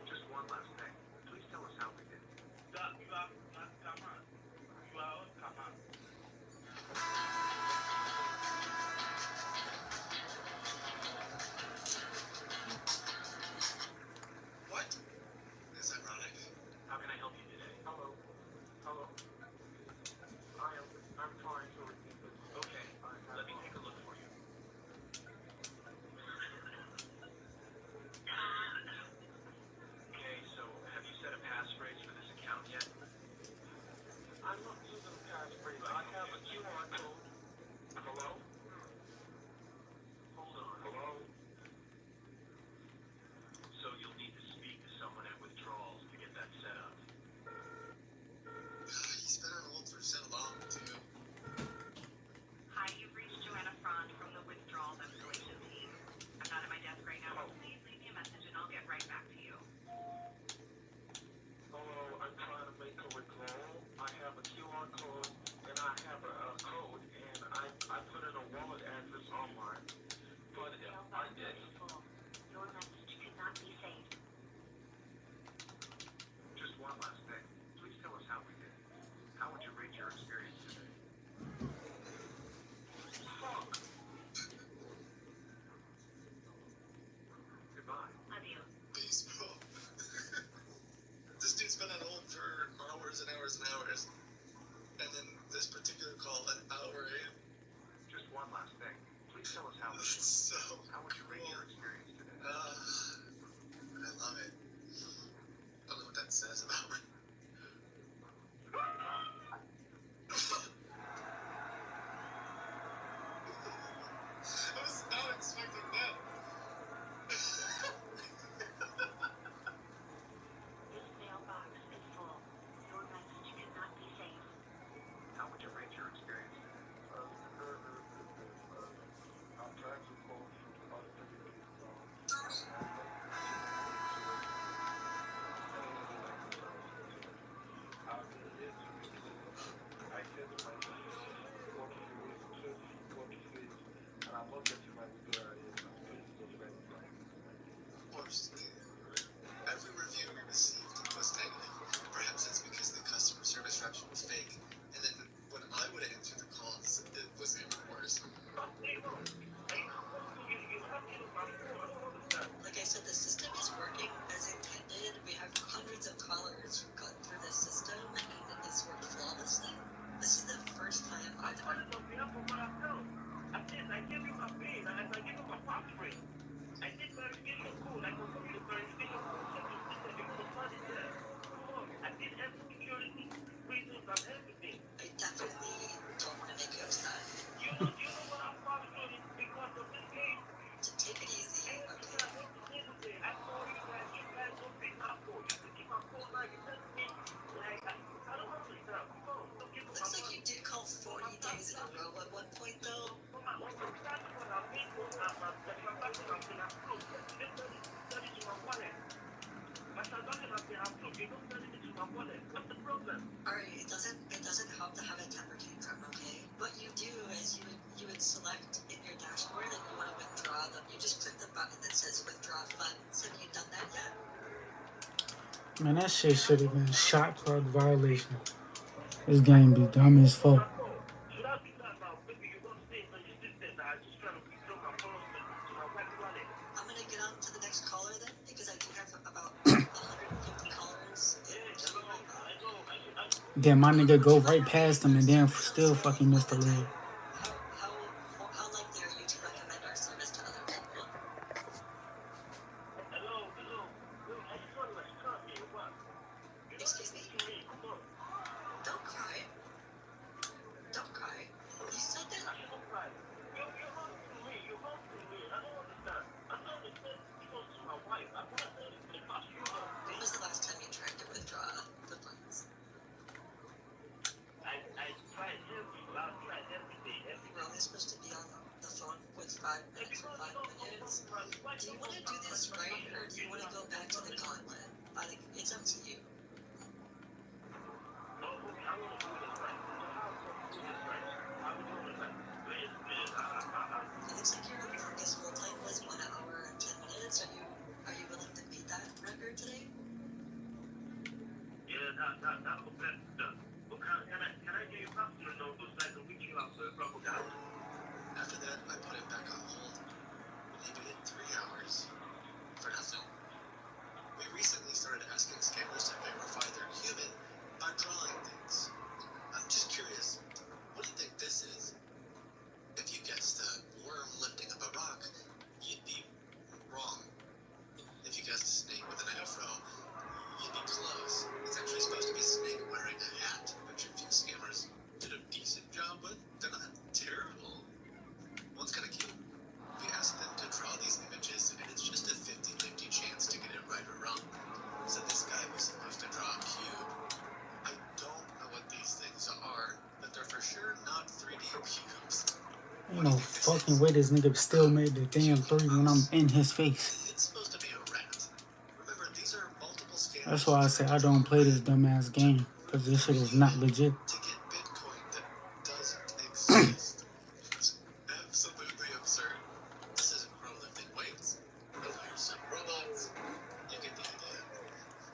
Just one last thing. Please tell us how we did. Tell us how would you rate your experience today? I love it. I don't know what that says about me. I was not expecting that. This mailbox is full. Your message cannot be saved. How would you rate your experience today? Very, very good. I'm trying to call from about 30 people. I said to myself, what is the way to search, what to say, and I'm not getting my regular those kind of things. Of course. Every review we received was negative. Perhaps it's because the customer service rep was fake. And then when I would answer the calls, it was even worse. Like I said, the system is working as intended. We have hundreds of callers who've gone through the system and it's worked flawlessly. This is the first time I've had. I gave you my pin, I gave you my password. I did verification code, I confirmed the verification code, so you see that you confirmed it there. Come on, I did every security reasons and everything. I definitely don't want to make you upset. You know what I'm frustrated because of this case? So take it easy, okay? I call you guys don't pick my phone. You keep my phone like you tell me, like, I don't understand. Come on, don't give me my Looks like you did call 40 days in a row at one point, though. Alright, it doesn't help to have a temper tantrum, okay? What you do is you would select in your dashboard that you want to withdraw them. You just click the button that says withdraw funds. Have you done that yet? Man, that shit should have been shot plug violation. This game be dumb as fuck. I'm gonna get on to the next caller then, because I do have about 150 callers in queue right now. Then my nigga go right past him and then still fucking miss the lead. How likely are you to recommend our service to other people? Excuse me? Don't cry. Don't cry. You said that. When was the last time you tried to withdraw the funds? We're only supposed to be on the phone with 5 minutes for 5 minutes. Do you want to do this right, or do you want to go back to the gauntlet? It's up to you. It looks like your longest hold time was 1 hour and 10 minutes. Are you willing to beat that record today? Yeah, that was better. But can I get your customer number so I can reach you out for a proper guide? After that, I put it back on hold. They waited 3 hours for nothing. We recently started asking scammers to verify they're human by drawing things. I'm just curious, what do you think this is? If you guessed a worm lifting up a rock, you'd be wrong. If you guessed a snake with an afro, you'd be close. It's actually supposed to be a snake wearing a hat, which a few scammers did a decent job with. They're not terrible. One's kind of cute. We asked them to draw these images, and it's just a 50-50 chance to get it right or wrong. So this guy was supposed to draw a cube. I don't know what these things are, but they're for sure not 3D cubes. Ain't no fucking way this nigga still made the damn 3 when I'm in his face. It's supposed to be a rat. Remember, these are multiple scammers. That's why I say I don't play this dumbass game, because this shit is not legit. To get Bitcoin that doesn't exist. It's absolutely absurd. This isn't crow lifting weights. Oh, here's some robots. You get the idea.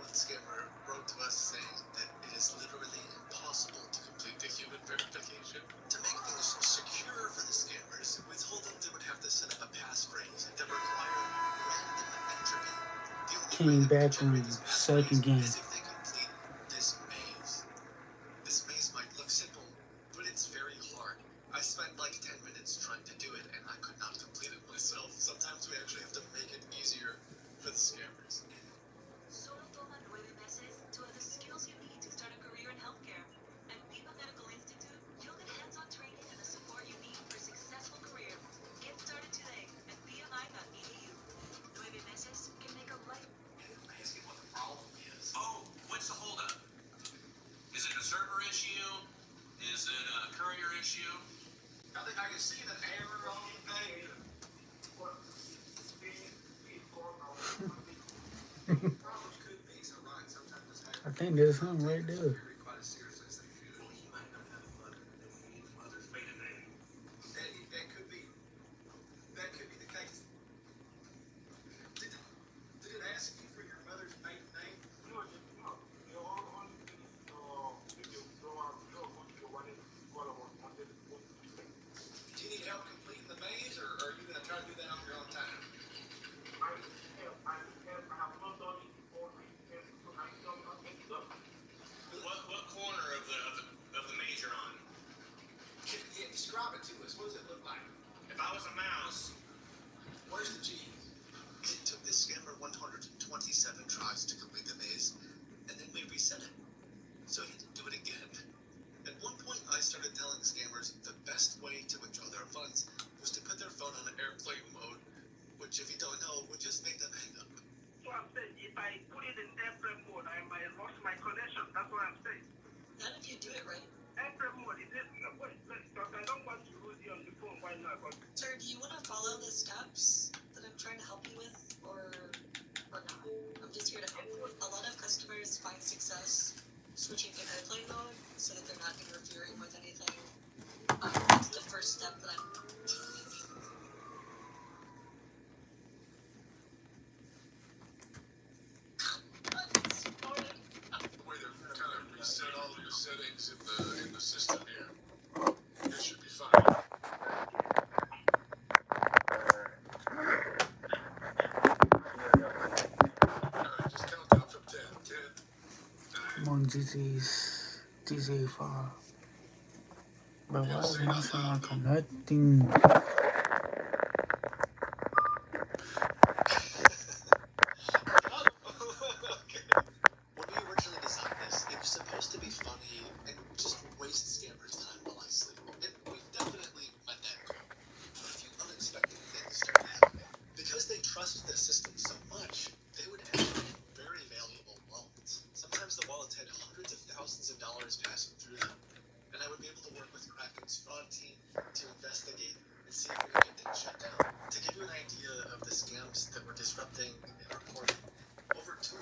One scammer wrote to us saying that it is literally impossible to complete the human verification. To make things secure for the scammers, we told them they would have to set up a passphrase that required random entropy. Came back on second game. Is if they complete this maze. This maze might look simple, but it's very hard. I spent like 10 minutes trying to do it, and I could not I can see the error on the page. Problems could be so right. Sometimes it's I think there's something right there. quite as seriously as they should. Well, he might not have a mother that he needs mother's maiden name. That could be. That could be the case. Did it ask you for your mother's maiden name? No, your own if you go out, what you want to call about until Do you need help completing the maze, or are you going to try to do that on your own time? I have not done it before. I don't know it up. What corner of the maze you're on? Yeah, describe it to us. What does it look like? If I was a mouse, where's the G? It took this scammer 127 tries to complete the maze, and then we reset it. So he had to do it again. At one point, I started telling scammers the best way to withdraw their funds was to put their phone on airplane mode, which, if you don't know, would just make them hang up. So I'm saying, if I put it in airplane mode, I might lost my connection. That's what I'm saying. Not if you do it right. Airplane mode, is it? Wait, because I don't want to lose you on the phone right now. But Sir, do you want to follow the steps that I'm trying to help you with, or not? I'm just here to help. A lot of customers find success switching to airplane mode so that they're not interfering with anything. That's the first step that I'm. The way they've kind of reset all of the settings in the system here. It should be fine. Just count down from 10. 10. Come on, GTA 5. But why is it not saying I'm connecting? When we originally designed this, it was supposed to be funny and just waste scammers' time while I sleep. And we've definitely met that goal. But a few unexpected things started happening. Because they trusted the system so much, they would have very valuable wallets. Sometimes the wallets had hundreds of thousands of dollars passing through them. And I would be able to work with Kraken's fraud team to investigate and see if we could get things shut down. To give you an idea of the scams that were disrupting and reporting, over 2